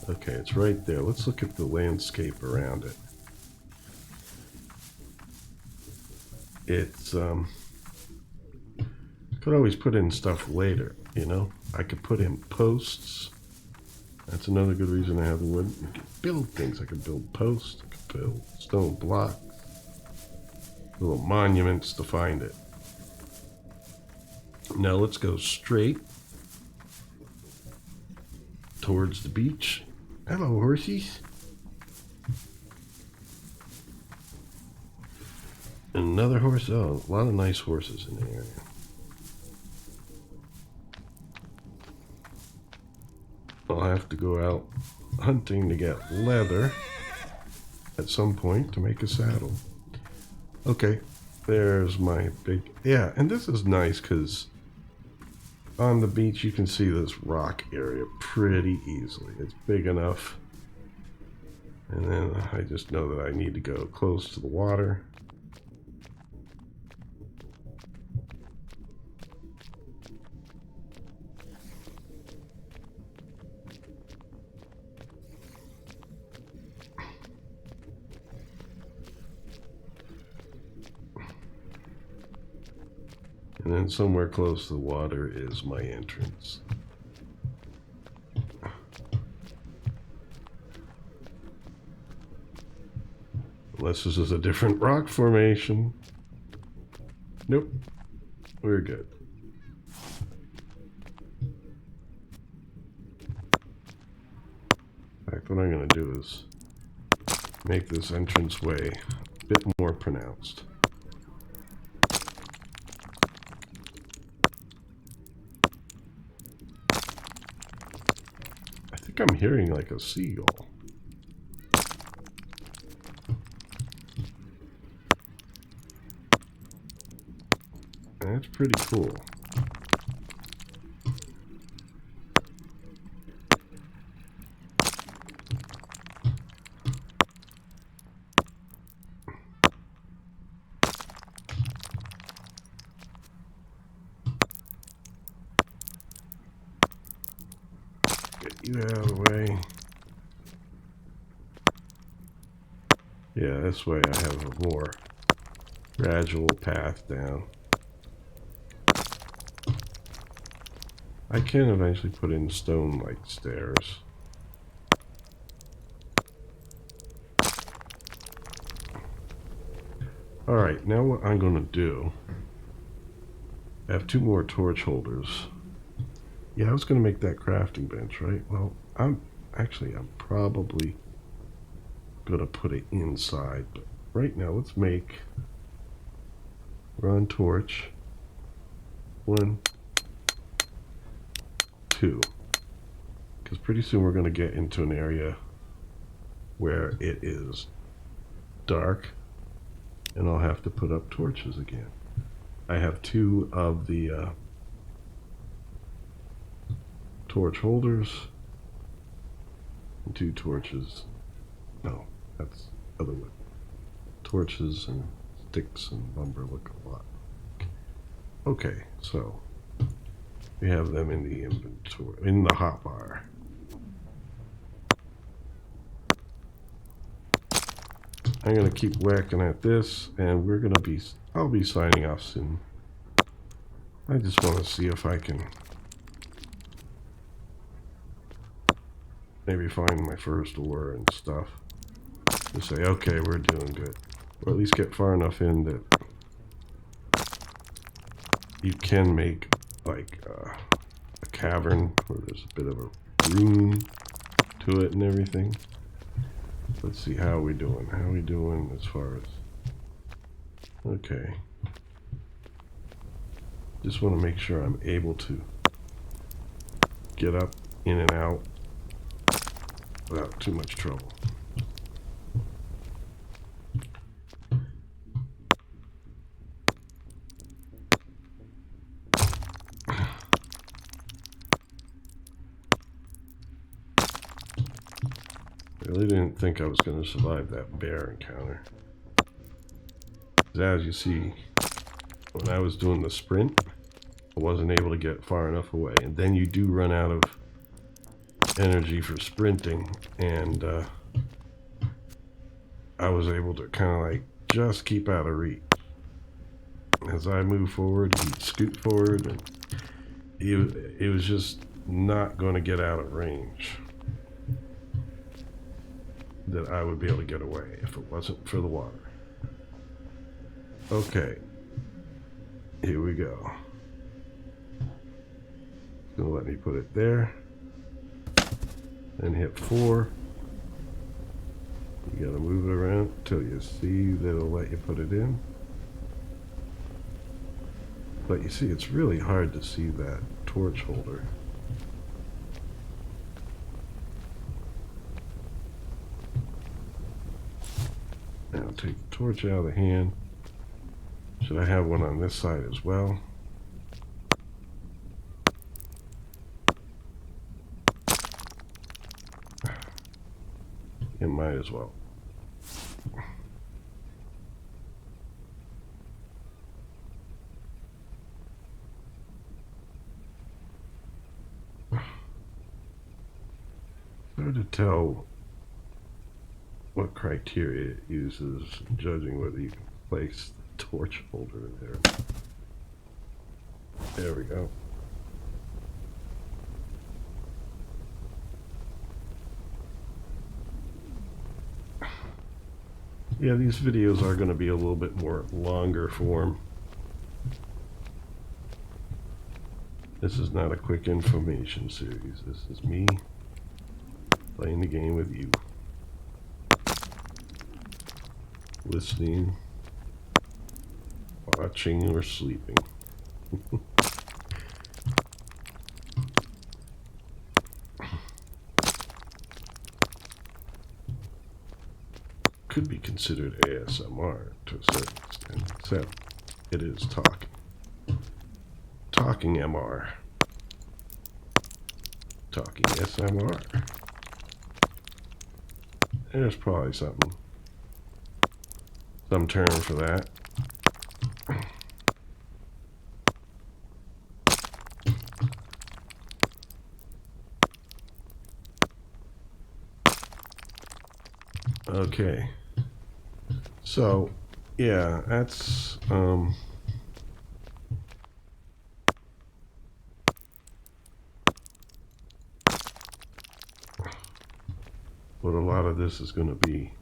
Okay, it's right there. Let's look at the landscape around it. It's Could always put in stuff later, you know? I could put in posts. That's another good reason I have the wood. I could build things. I could build posts. I could build stone blocks. Little monuments to find it. Now let's go straight towards the beach. Hello, horsies. Another horse. Oh, a lot of nice horses in the area. I'll have to go out hunting to get leather at some point to make a saddle. Okay, there's my big... Yeah, and this is nice because on the beach you can see this rock area pretty easily. It's big enough. And then I just know that I need to go close to the water. And then somewhere close to the water is my entrance. Unless this is a different rock formation. Nope. We're good. In fact, what I'm going to do is make this entranceway a bit more pronounced. I think I'm hearing like a seagull. That's pretty cool. Get you out of the way. Yeah, this way I have a more gradual path down. I can eventually put in stone-like stairs. Alright, now what I'm going to do... I have 2 more torch holders. Yeah, I was going to make that crafting bench, right? Well, I'm probably going to put it inside. But right now, let's make... We're on torch. 1, 2. Because pretty soon we're going to get into an area where it is dark and I'll have to put up torches again. I have 2 of the torch holders and 2 torches. No, that's other wood. Torches and sticks and lumber look a lot. Okay, so we have them in the inventory, in the hotbar. I'm gonna keep whacking at this, and I'll be signing off soon. I just want to see if I can maybe find my first ore and stuff to say, okay, we're doing good, or at least get far enough in that you can make like a cavern where there's a bit of a room to it and everything. Let's see, how are we doing? How are we doing as far as... Okay. Just want to make sure I'm able to get up, in and out without too much trouble. I really didn't think I was going to survive that bear encounter. As you see, when I was doing the sprint, I wasn't able to get far enough away. And then you do run out of energy for sprinting. And I was able to kind of like just keep out of reach. as I move forward, he'd scoot forward, and it was just not going to get out of range that I would be able to get away if it wasn't for the water. Okay, here we go. It's gonna let me put it there, then hit 4. You gotta move it around until you see that it'll let you put it in. But you see, it's really hard to see that torch holder. Now take the torch out of the hand. Should I have one on this side as well? It might as well. Hard to tell what criteria it uses in judging whether you can place the torch holder in there. There we go. Yeah, these videos are going to be a little bit more longer form. This is not a quick information series. This is me playing the game with you. Listening, watching, or sleeping. Could be considered ASMR to a certain extent, except it is talking. Talking MR. Talking SMR. There's probably some term for that. Okay. So, yeah, that's what a lot of this is going to be.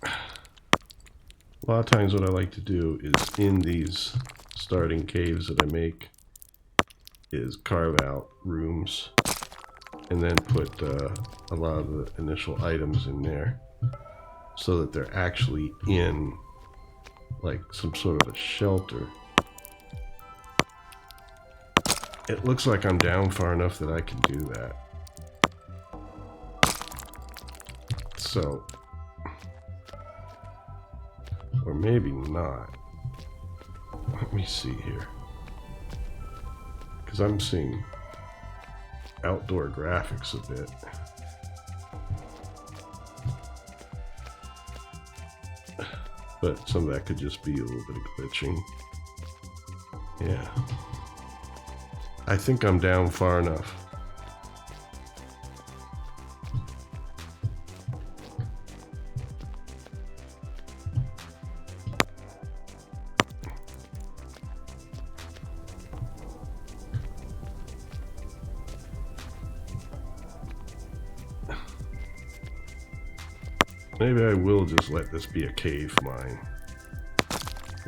A lot of times what I like to do is in these starting caves that I make is carve out rooms and then put a lot of the initial items in there so that they're actually in like some sort of a shelter. It looks like I'm down far enough that I can do that. So, or maybe not. Let me see here. Because I'm seeing outdoor graphics a bit. But some of that could just be a little bit of glitching. Yeah. I think I'm down far enough. Maybe I will just let this be a cave mine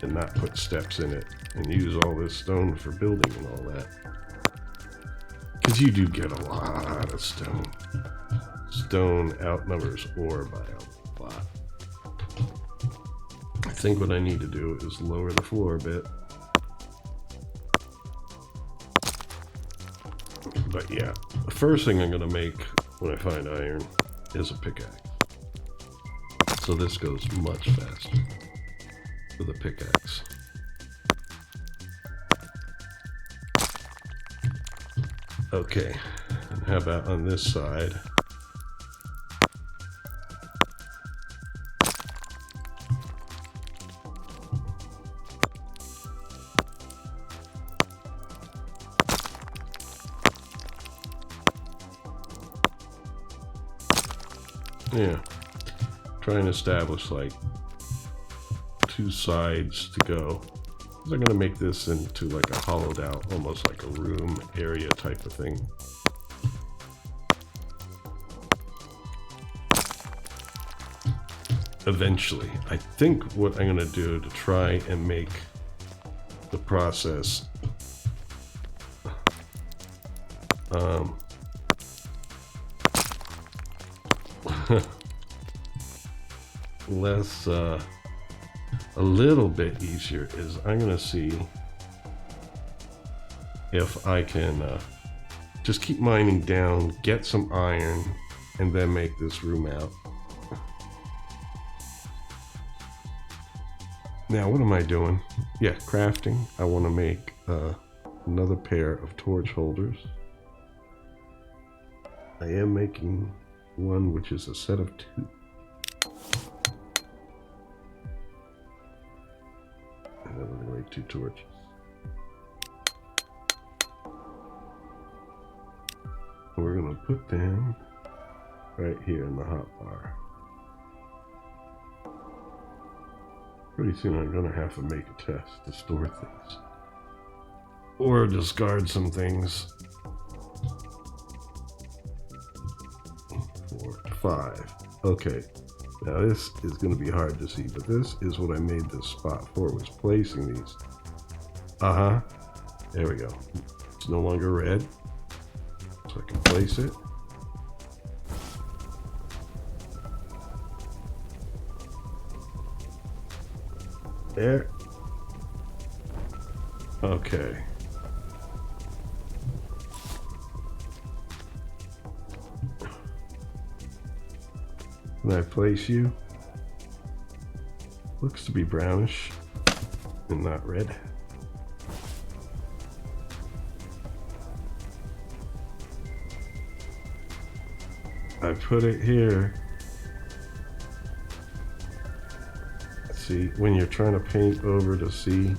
and not put steps in it and use all this stone for building and all that. Because you do get a lot of stone. Stone outnumbers ore by a lot. I think what I need to do is lower the floor a bit. But yeah, the first thing I'm going to make when I find iron is a pickaxe. So this goes much faster with a pickaxe. Okay, and how about on this side? Yeah. try and establish like 2 sides to go. I'm gonna make this into like a hollowed out, almost like a room area type of thing. Eventually, I think what I'm gonna do to try and make the process less a little bit easier is I'm gonna see if I can just keep mining down, get some iron, and then make this room out. Now what am I doing? Yeah, crafting. I want to make another pair of torch holders. I am making one which is a set of 2. And then we're going to make 2 torches. We're going to put them right here in the hotbar. Pretty soon I'm going to have to make a test to store things. Or discard some things. 4, 5. Okay. Now this is going to be hard to see, but this is what I made this spot for, was placing these. There we go. It's no longer red. So I can place it. There. Okay. Can I place you? Looks to be brownish and not red. I put it here. See, when you're trying to paint over to see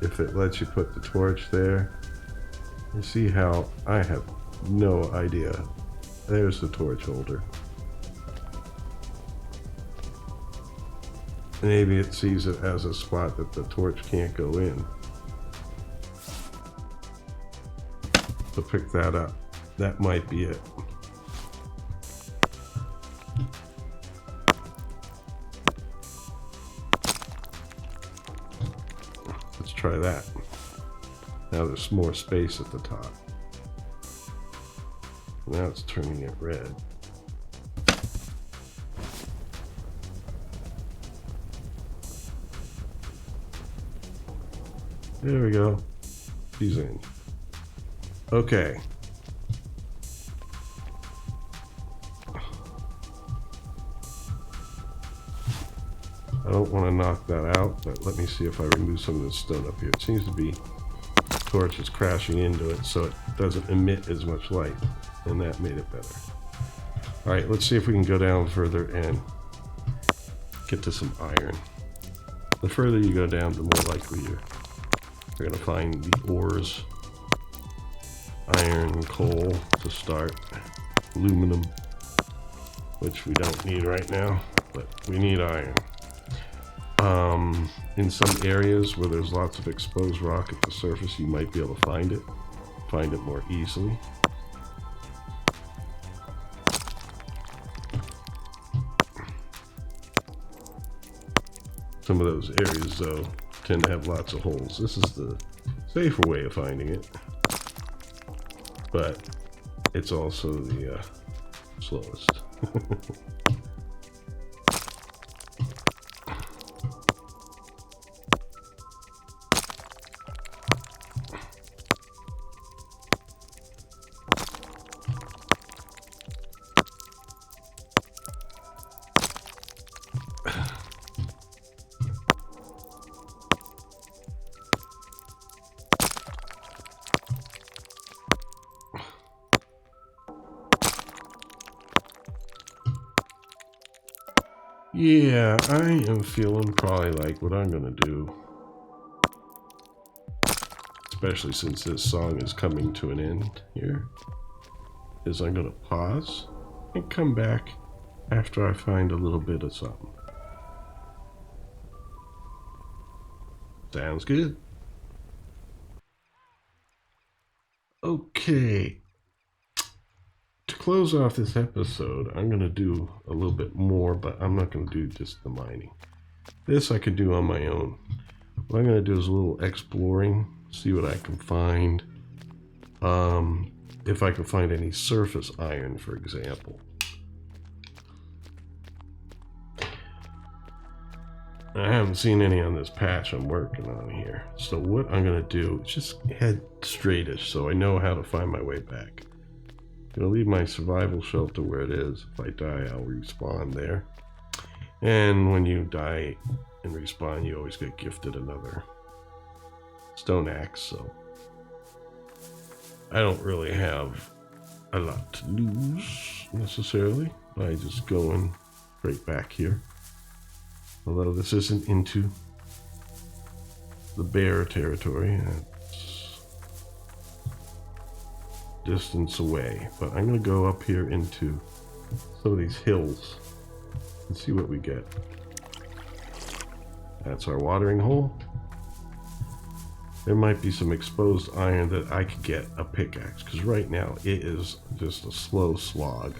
if it lets you put the torch there, you see how I have no idea. There's the torch holder. Maybe it sees it as a spot that the torch can't go in. So pick that up. That might be it. Let's try that. Now there's more space at the top. Now it's turning it red. There we go. She's in. Okay. I don't want to knock that out, but let me see if I remove some of this stone up here. It seems to be the torch is crashing into it, so it doesn't emit as much light, and that made it better. All right, let's see if we can go down further and get to some iron. The further you go down, the more likely you're going to find the ores. Iron, coal to start, aluminum, which we don't need right now, but we need iron. In some areas where there's lots of exposed rock at the surface, you might be able to find it more easily. Some of those areas, though, tend to have lots of holes. This is the safer way of finding it, but it's also the slowest. Yeah, I am feeling probably like what I'm gonna do, especially since this song is coming to an end here, is I'm going to pause and come back after I find a little bit of something. Sounds good. Okay. To close off this episode, I'm going to do a little bit more, but I'm not going to do just the mining. This I could do on my own. What I'm going to do is a little exploring, see what I can find. If I can find any surface iron, for example. I haven't seen any on this patch I'm working on here. So what I'm going to do is just head straightish so I know how to find my way back. I'm going to leave my survival shelter where it is. If I die, I'll respawn there. And when you die and respawn, you always get gifted another stone axe, so I don't really have a lot to lose necessarily by just going right back here. Although this isn't into the bear territory, it's distance away. But I'm going to go up here into some of these hills and see what we get. That's our watering hole. There might be some exposed iron that I could get a pickaxe, because right now it is just a slow slog.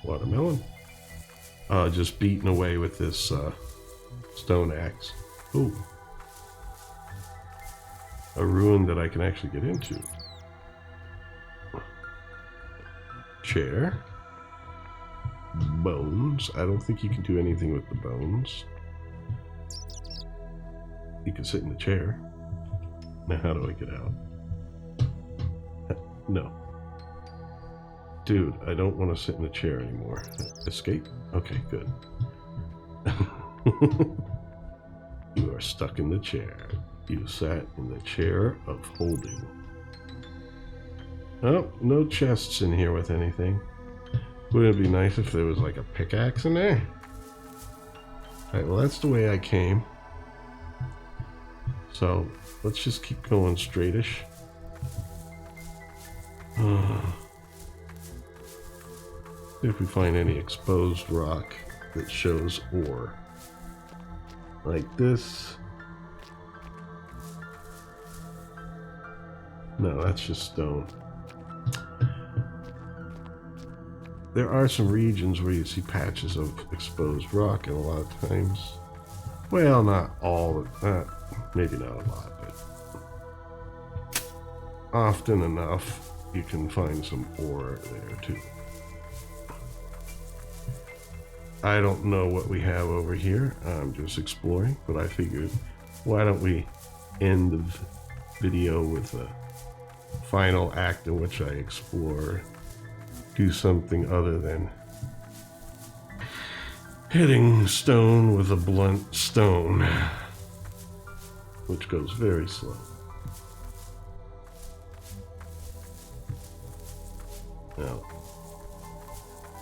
Watermelon. Just beating away with this stone axe. Ooh. A ruin that I can actually get into. Chair. Bones. I don't think you can do anything with the bones. You can sit in the chair. Now how do I get out? No. Dude, I don't want to sit in the chair anymore. Escape? Okay, good. You are stuck in the chair. You sat in the chair of holding. Oh, no chests in here with anything. Wouldn't it be nice if there was like a pickaxe in there? Alright, well that's the way I came. So, let's just keep going straightish. See if we find any exposed rock that shows ore. Like this. No, that's just stone. There are some regions where you see patches of exposed rock, and a lot of times, well, not all, maybe not a lot, but often enough you can find some ore there too. I don't know what we have over here. I'm just exploring, but I figured, why don't we end the video with a final act in which I explore, do something other than hitting stone with a blunt stone, which goes very slow. Now,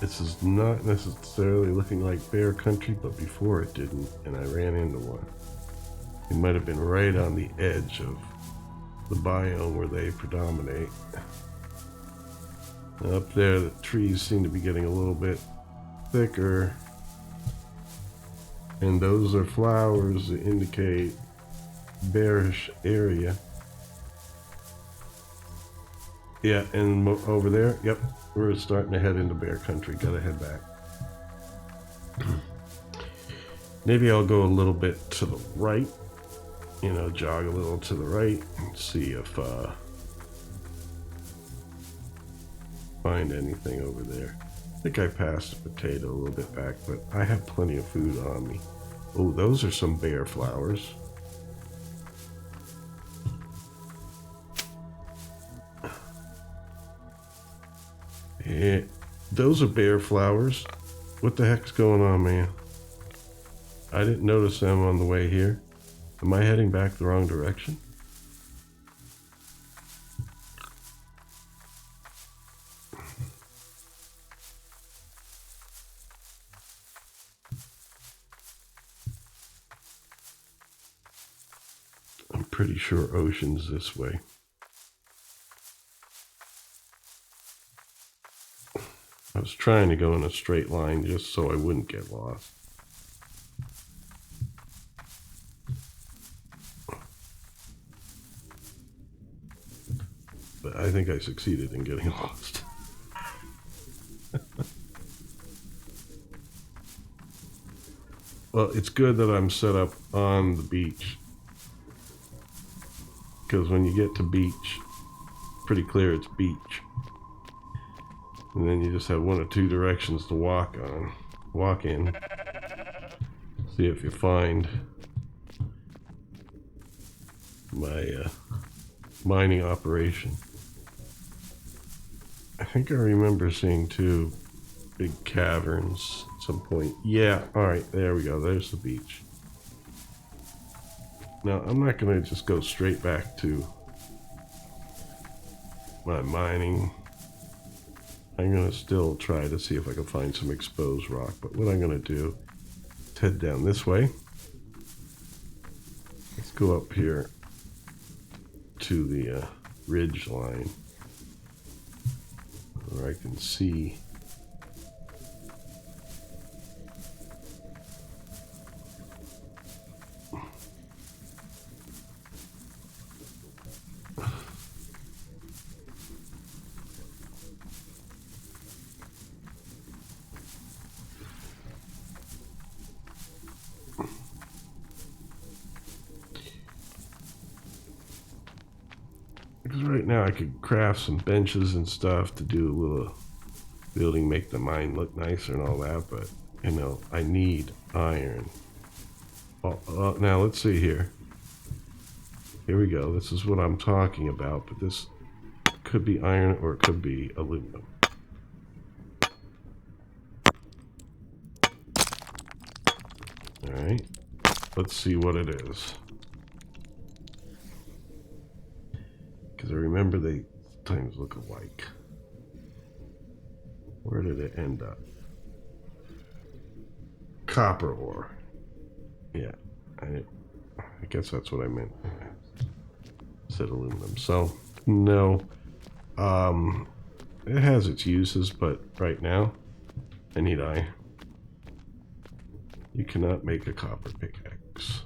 this is not necessarily looking like bear country, but before it didn't, and I ran into one. It might have been right on the edge of the biome where they predominate. Up there, the trees seem to be getting a little bit thicker, and those are flowers that indicate bearish area. Yeah, and over there, yep, we're starting to head into bear country. Gotta head back. Maybe I'll go a little bit to the right, you know, jog a little to the right and see if find anything over there. I think I passed a potato a little bit back, but I have plenty of food on me. Oh, those are some bear flowers. Yeah, those are bear flowers. What the heck's going on, man? I didn't notice them on the way here. Am I heading back the wrong direction? I'm Pretty sure ocean's this way. I was trying to go in a straight line just so I wouldn't get lost. But I think I succeeded in getting lost. Well, it's good that I'm set up on the beach. Because when you get to beach, pretty clear it's beach. And then you just have one or two directions to walk in. See if you find my mining operation. I think I remember seeing two big caverns at some point. Yeah, alright, there we go. There's the beach. Now, I'm not going to just go straight back to my mining. I'm going to still try to see if I can find some exposed rock. But what I'm going to do is head down this way. Let's go up here to the ridge line where I can see because right now I could craft some benches and stuff to do a little building, make the mine look nicer and all that, but you know, I need iron. Now let's see here. Here we go. This is what I'm talking about, but this could be iron or it could be aluminum. Alright, let's see what it is. Because I remember they sometimes look alike. Where did it end up? Copper ore. Yeah, I guess that's what I meant. I said aluminum. So, no. It has its uses, but right now, I need iron. You cannot make a copper pickaxe.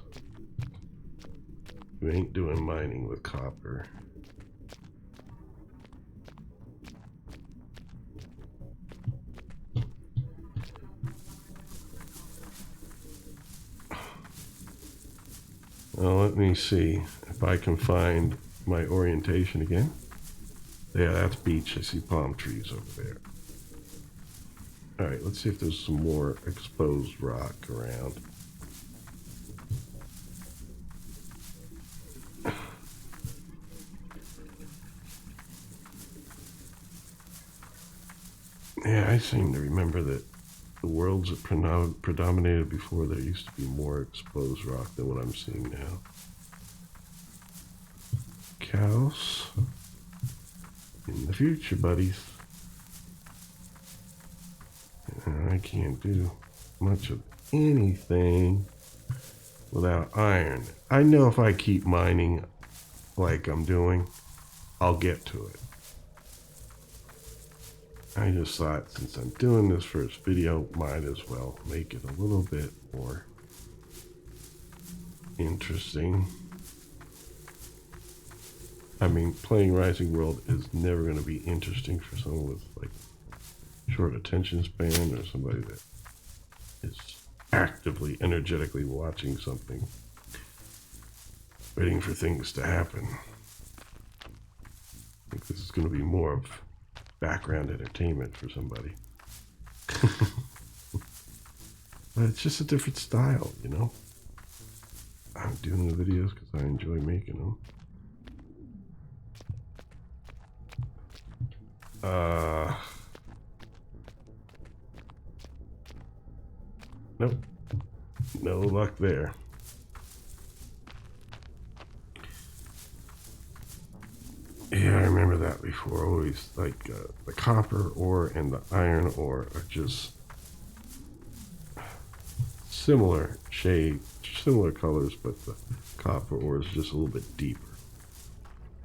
You ain't doing mining with copper. Well, let me see if I can find my orientation again. Yeah, that's beach. I see palm trees over there. Alright, let's see if there's some more exposed rock around. Yeah, I seem to remember that the worlds that predominated before, there used to be more exposed rock than what I'm seeing now. Cows in the future, buddies. I can't do much of anything without iron. I know if I keep mining like I'm doing, I'll get to it. I just thought, since I'm doing this first video, might as well make it a little bit more interesting. I mean, playing Rising World is never going to be interesting for someone with like short attention span or somebody that is actively, energetically watching something, waiting for things to happen. I think this is going to be more of background entertainment for somebody. But it's just a different style, you know? I'm doing the videos because I enjoy making them. Nope. No luck there. Yeah, I remember that before. Always like the copper ore and the iron ore are just similar shade, similar colors, but the copper ore is just a little bit deeper.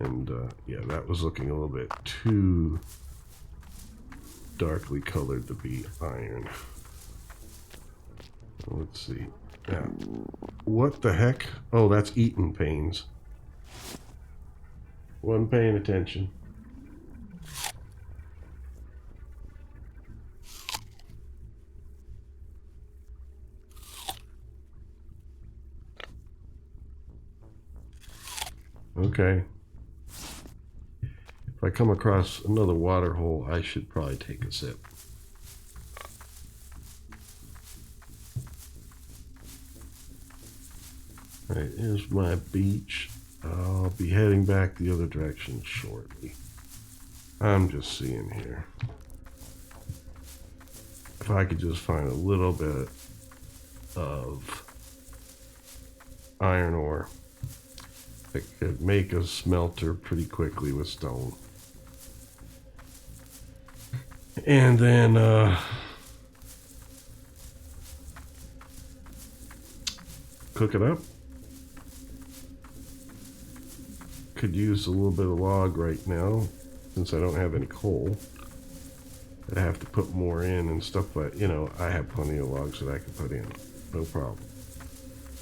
And yeah, that was looking a little bit too darkly colored to be iron. Let's see. Yeah. What the heck? Oh, that's eating pains. Wasn't paying attention. Okay. If I come across another water hole, I should probably take a sip. Alright, here's my beach. I'll be heading back the other direction shortly. I'm just seeing here. If I could just find a little bit of iron ore, I could make a smelter pretty quickly with stone. And then cook it up. Could use a little bit of log right now since I don't have any coal. I'd have to put more in and stuff, but you know, I have plenty of logs that I can put in, no problem.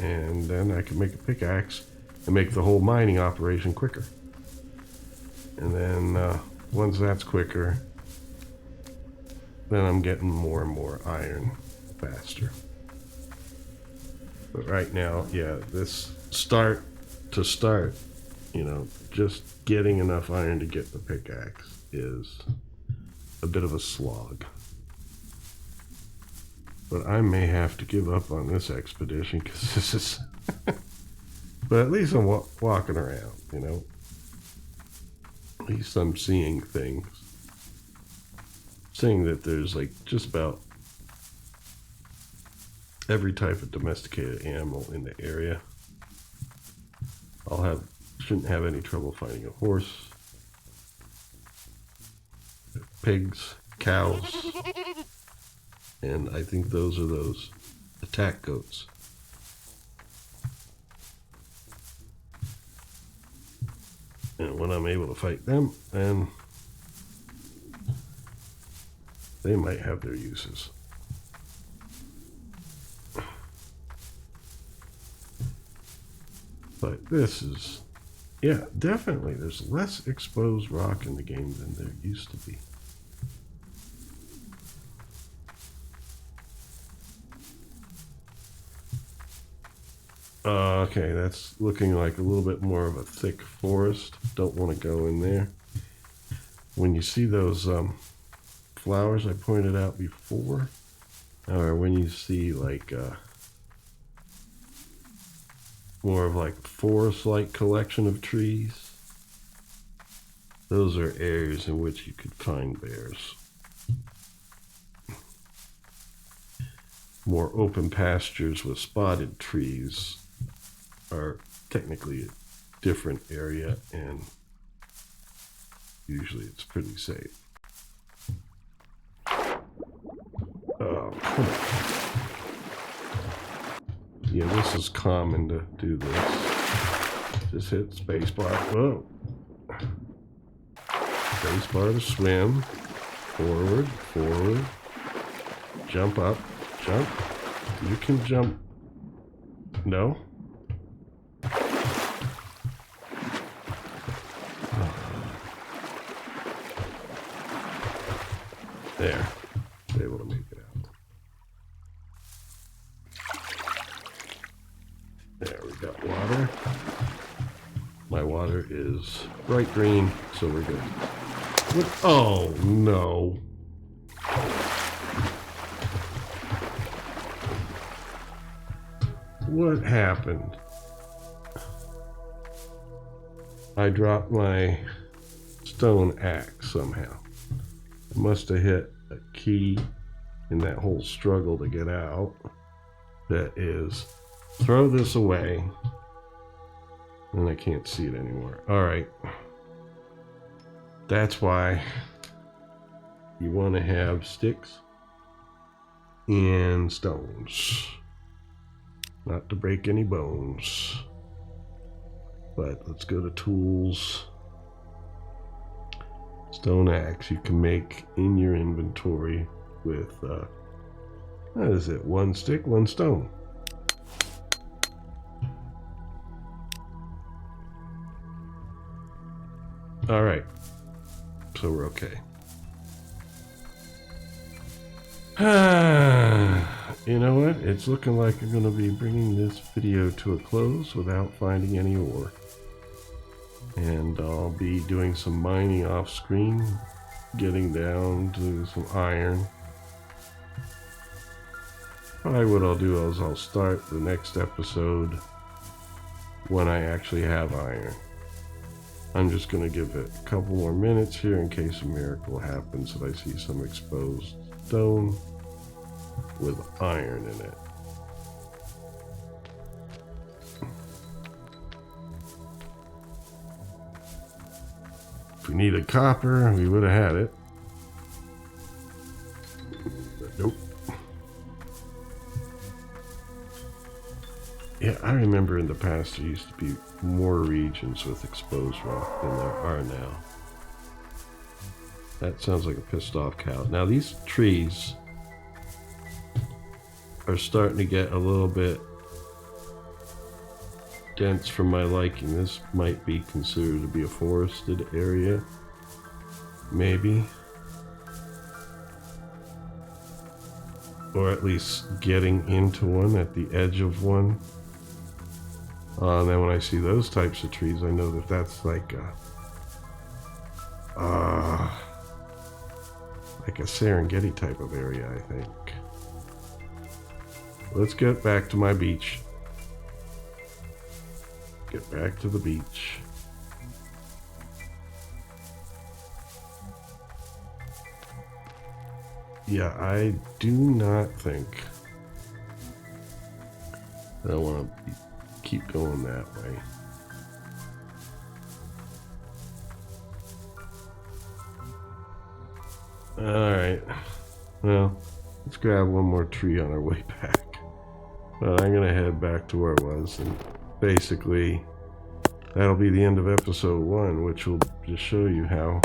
And then I can make a pickaxe and make the whole mining operation quicker. And then once that's quicker, then I'm getting more and more iron faster. But right now, yeah, this start, you know, just getting enough iron to get the pickaxe is a bit of a slog. But I may have to give up on this expedition because this is... But at least I'm walking around, you know. At least I'm seeing things. Seeing that there's like just about every type of domesticated animal in the area. Shouldn't have any trouble finding a horse, pigs, cows, and I think those are those attack goats. And when I'm able to fight them, then they might have their uses. But this is, yeah, definitely there's less exposed rock in the game than there used to be. Okay, that's looking like a little bit more of a thick forest. Don't want to go in there. When you see those flowers I pointed out before, or when you see like more of like forest-like collection of trees, those are areas in which you could find bears. More open pastures with spotted trees are technically a different area, and usually it's pretty safe. Oh, come on. Yeah, this is common to do this. Just hit spacebar. Whoa. Spacebar to swim. Forward, forward. Jump up, jump. You can jump. No? There. Able to make it out. There, we got water. My water is bright green, so we're good. What? Oh, no. What happened? I dropped my stone axe somehow. I must have hit a key in that whole struggle to get out. That is, throw this away. And I can't see it anymore. All right. That's why you want to have sticks and stones. not to break any bones. But let's go to tools. Stone axe you can make in your inventory with, what is it? 1 stick, 1 stone. All right, so we're okay. You know what? It's looking like I'm going to be bringing this video to a close without finding any ore. And I'll be doing some mining off screen, getting down to some iron. Probably what I'll do is I'll start the next episode when I actually have iron. I'm just going to give it a couple more minutes here in case a miracle happens that I see some exposed stone with iron in it. If we needed copper, we would have had it. But nope. Yeah, I remember in the past there used to be more regions with exposed rock than there are now. That sounds like a pissed off cow. Now these trees are starting to get a little bit dense for my liking. This might be considered to be a forested area, maybe, or at least getting into one, at the edge of one. And then when I see those types of trees, I know that that's like a Serengeti type of area, I think. Let's get back to my beach. Get back to the beach. Yeah, I do not think that I want to keep going that way. Alright. Well, let's grab one more tree on our way back. But I'm going to head back to where it was, and basically that'll be the end of episode 1, which will just show you how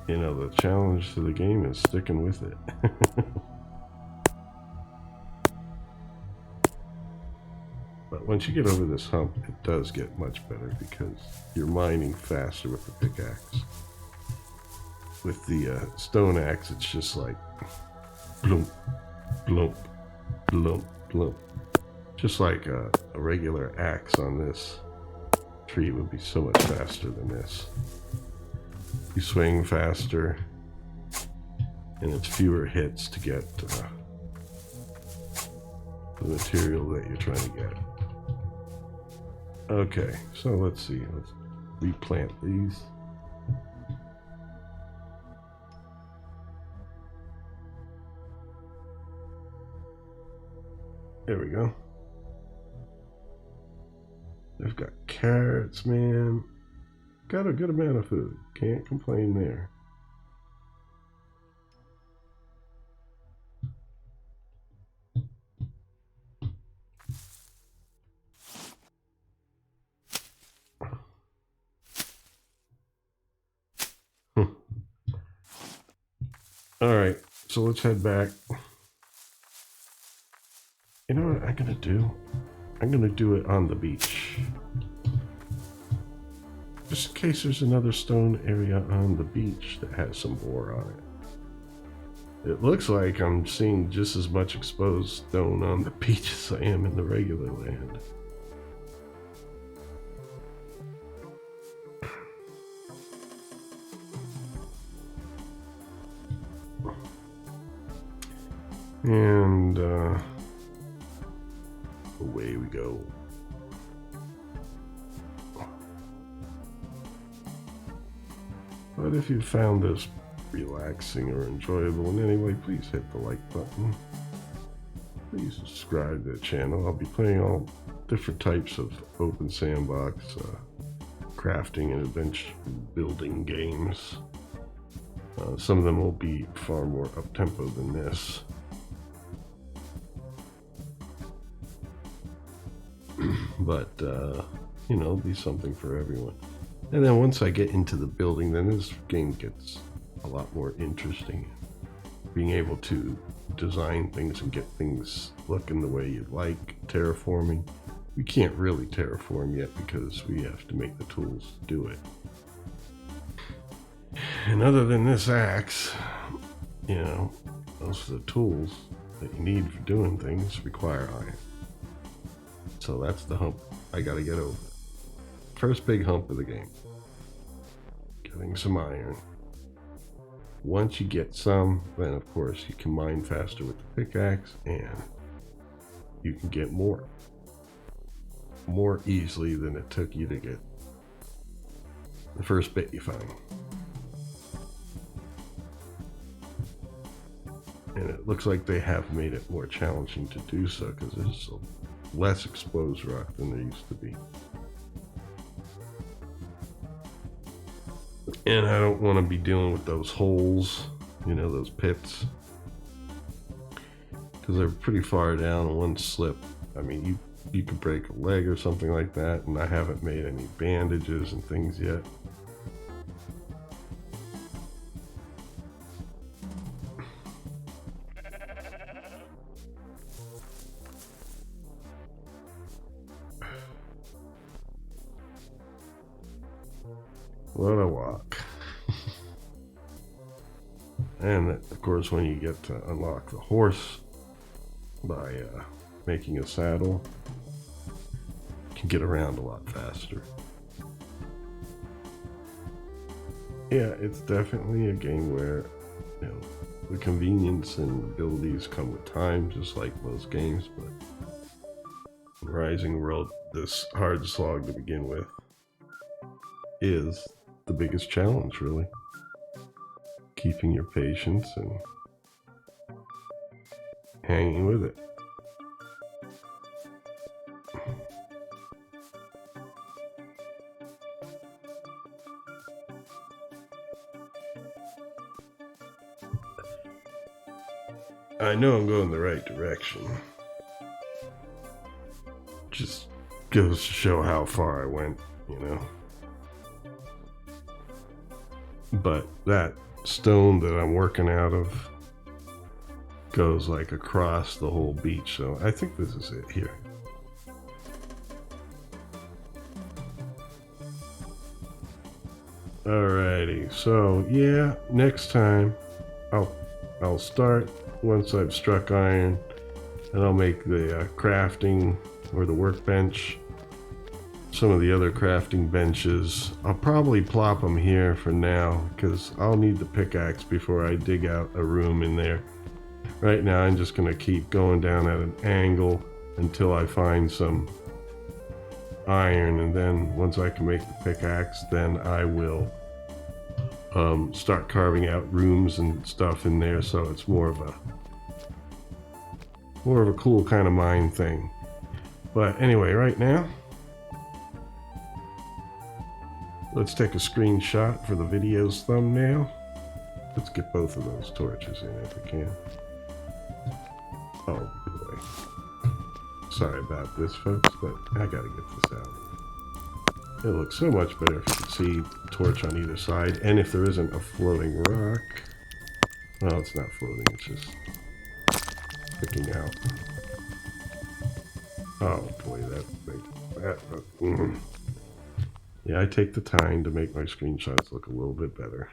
you know, the challenge to the game is sticking with it. But once you get over this hump, it does get much better because you're mining faster with the pickaxe. With the stone axe, it's just like bloop, bloop, bloop, bloop. Just like a regular axe on this tree would be so much faster than this. You swing faster, and it's fewer hits to get the material that you're trying to get. Okay, so let's see. Let's replant these. There we go. They've got carrots, man. Got a good amount of food. Can't complain there. All right, so let's head back. You know what I'm gonna do? I'm gonna do it on the beach. Just in case there's another stone area on the beach that has some ore on it. It looks like I'm seeing just as much exposed stone on the beach as I am in the regular land. And away we go. But if you found this relaxing or enjoyable in any way, please hit the like button. Please subscribe to the channel. I'll be playing all different types of open sandbox, crafting and adventure building games. Some of them will be far more up-tempo than this. But, you know, it'll be something for everyone. And then once I get into the building, then this game gets a lot more interesting. Being able to design things and get things looking the way you'd like. Terraforming. We can't really terraform yet because we have to make the tools to do it. And other than this axe, you know, most of the tools that you need for doing things require iron. So that's the hump I gotta get over. First big hump of the game. Getting some iron. Once you get some, then of course you can mine faster with the pickaxe and you can get more easily than it took you to get the first bit you find. And it looks like they have made it more challenging to do so because there's less exposed rock than there used to be. And I don't want to be dealing with those holes, you know, those pits, because they're pretty far down and one slip. I mean, you could break a leg or something like that, and I haven't made any bandages and things yet. What a walk. And of course, when you get to unlock the horse by making a saddle, you can get around a lot faster. Yeah, it's definitely a game where, you know, the convenience and abilities come with time, just like most games, but Rising World, this hard slog to begin with, is the biggest challenge, really. Keeping your patience and hanging with it. I know I'm going the right direction. Just goes to show how far I went, you know. But that stone that I'm working out of goes like across the whole beach, so I think this is it here. Alrighty, so yeah, next time I'll start once I've struck iron, and I'll make the crafting or the workbench. Some of the other crafting benches, I'll probably plop them here for now because I'll need the pickaxe before I dig out a room in there. Right now I'm just going to keep going down at an angle until I find some iron, and then once I can make the pickaxe, then I will start carving out rooms and stuff in there, so it's more of a cool kind of mine thing. But anyway, right now let's take a screenshot for the video's thumbnail. Let's get both of those torches in if we can. Oh boy. Sorry about this, folks, but I gotta get this out. It looks so much better if you can see the torch on either side, and if there isn't a floating rock. Well, it's not floating, it's just sticking out. Oh boy, that thing. Yeah, I take the time to make my screenshots look a little bit better.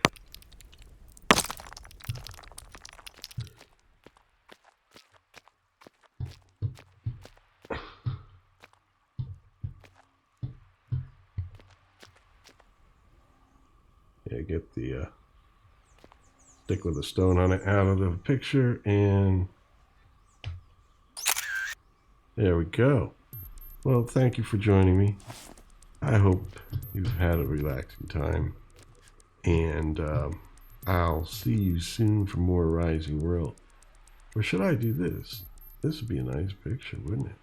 Yeah, get the stick with a stone on it out of the picture, and there we go. Well, thank you for joining me. I hope you've had a relaxing time, and I'll see you soon for more Rising World. Or should I do this? This would be a nice picture, wouldn't it?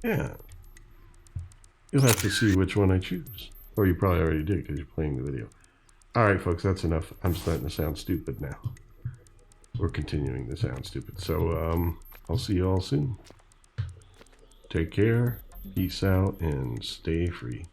Yeah. You'll have to see which one I choose. Or you probably already did because you're playing the video. Alright, folks, that's enough. I'm starting to sound stupid now. We're continuing to sound stupid. So, I'll see you all soon. Take care, peace out, and stay free.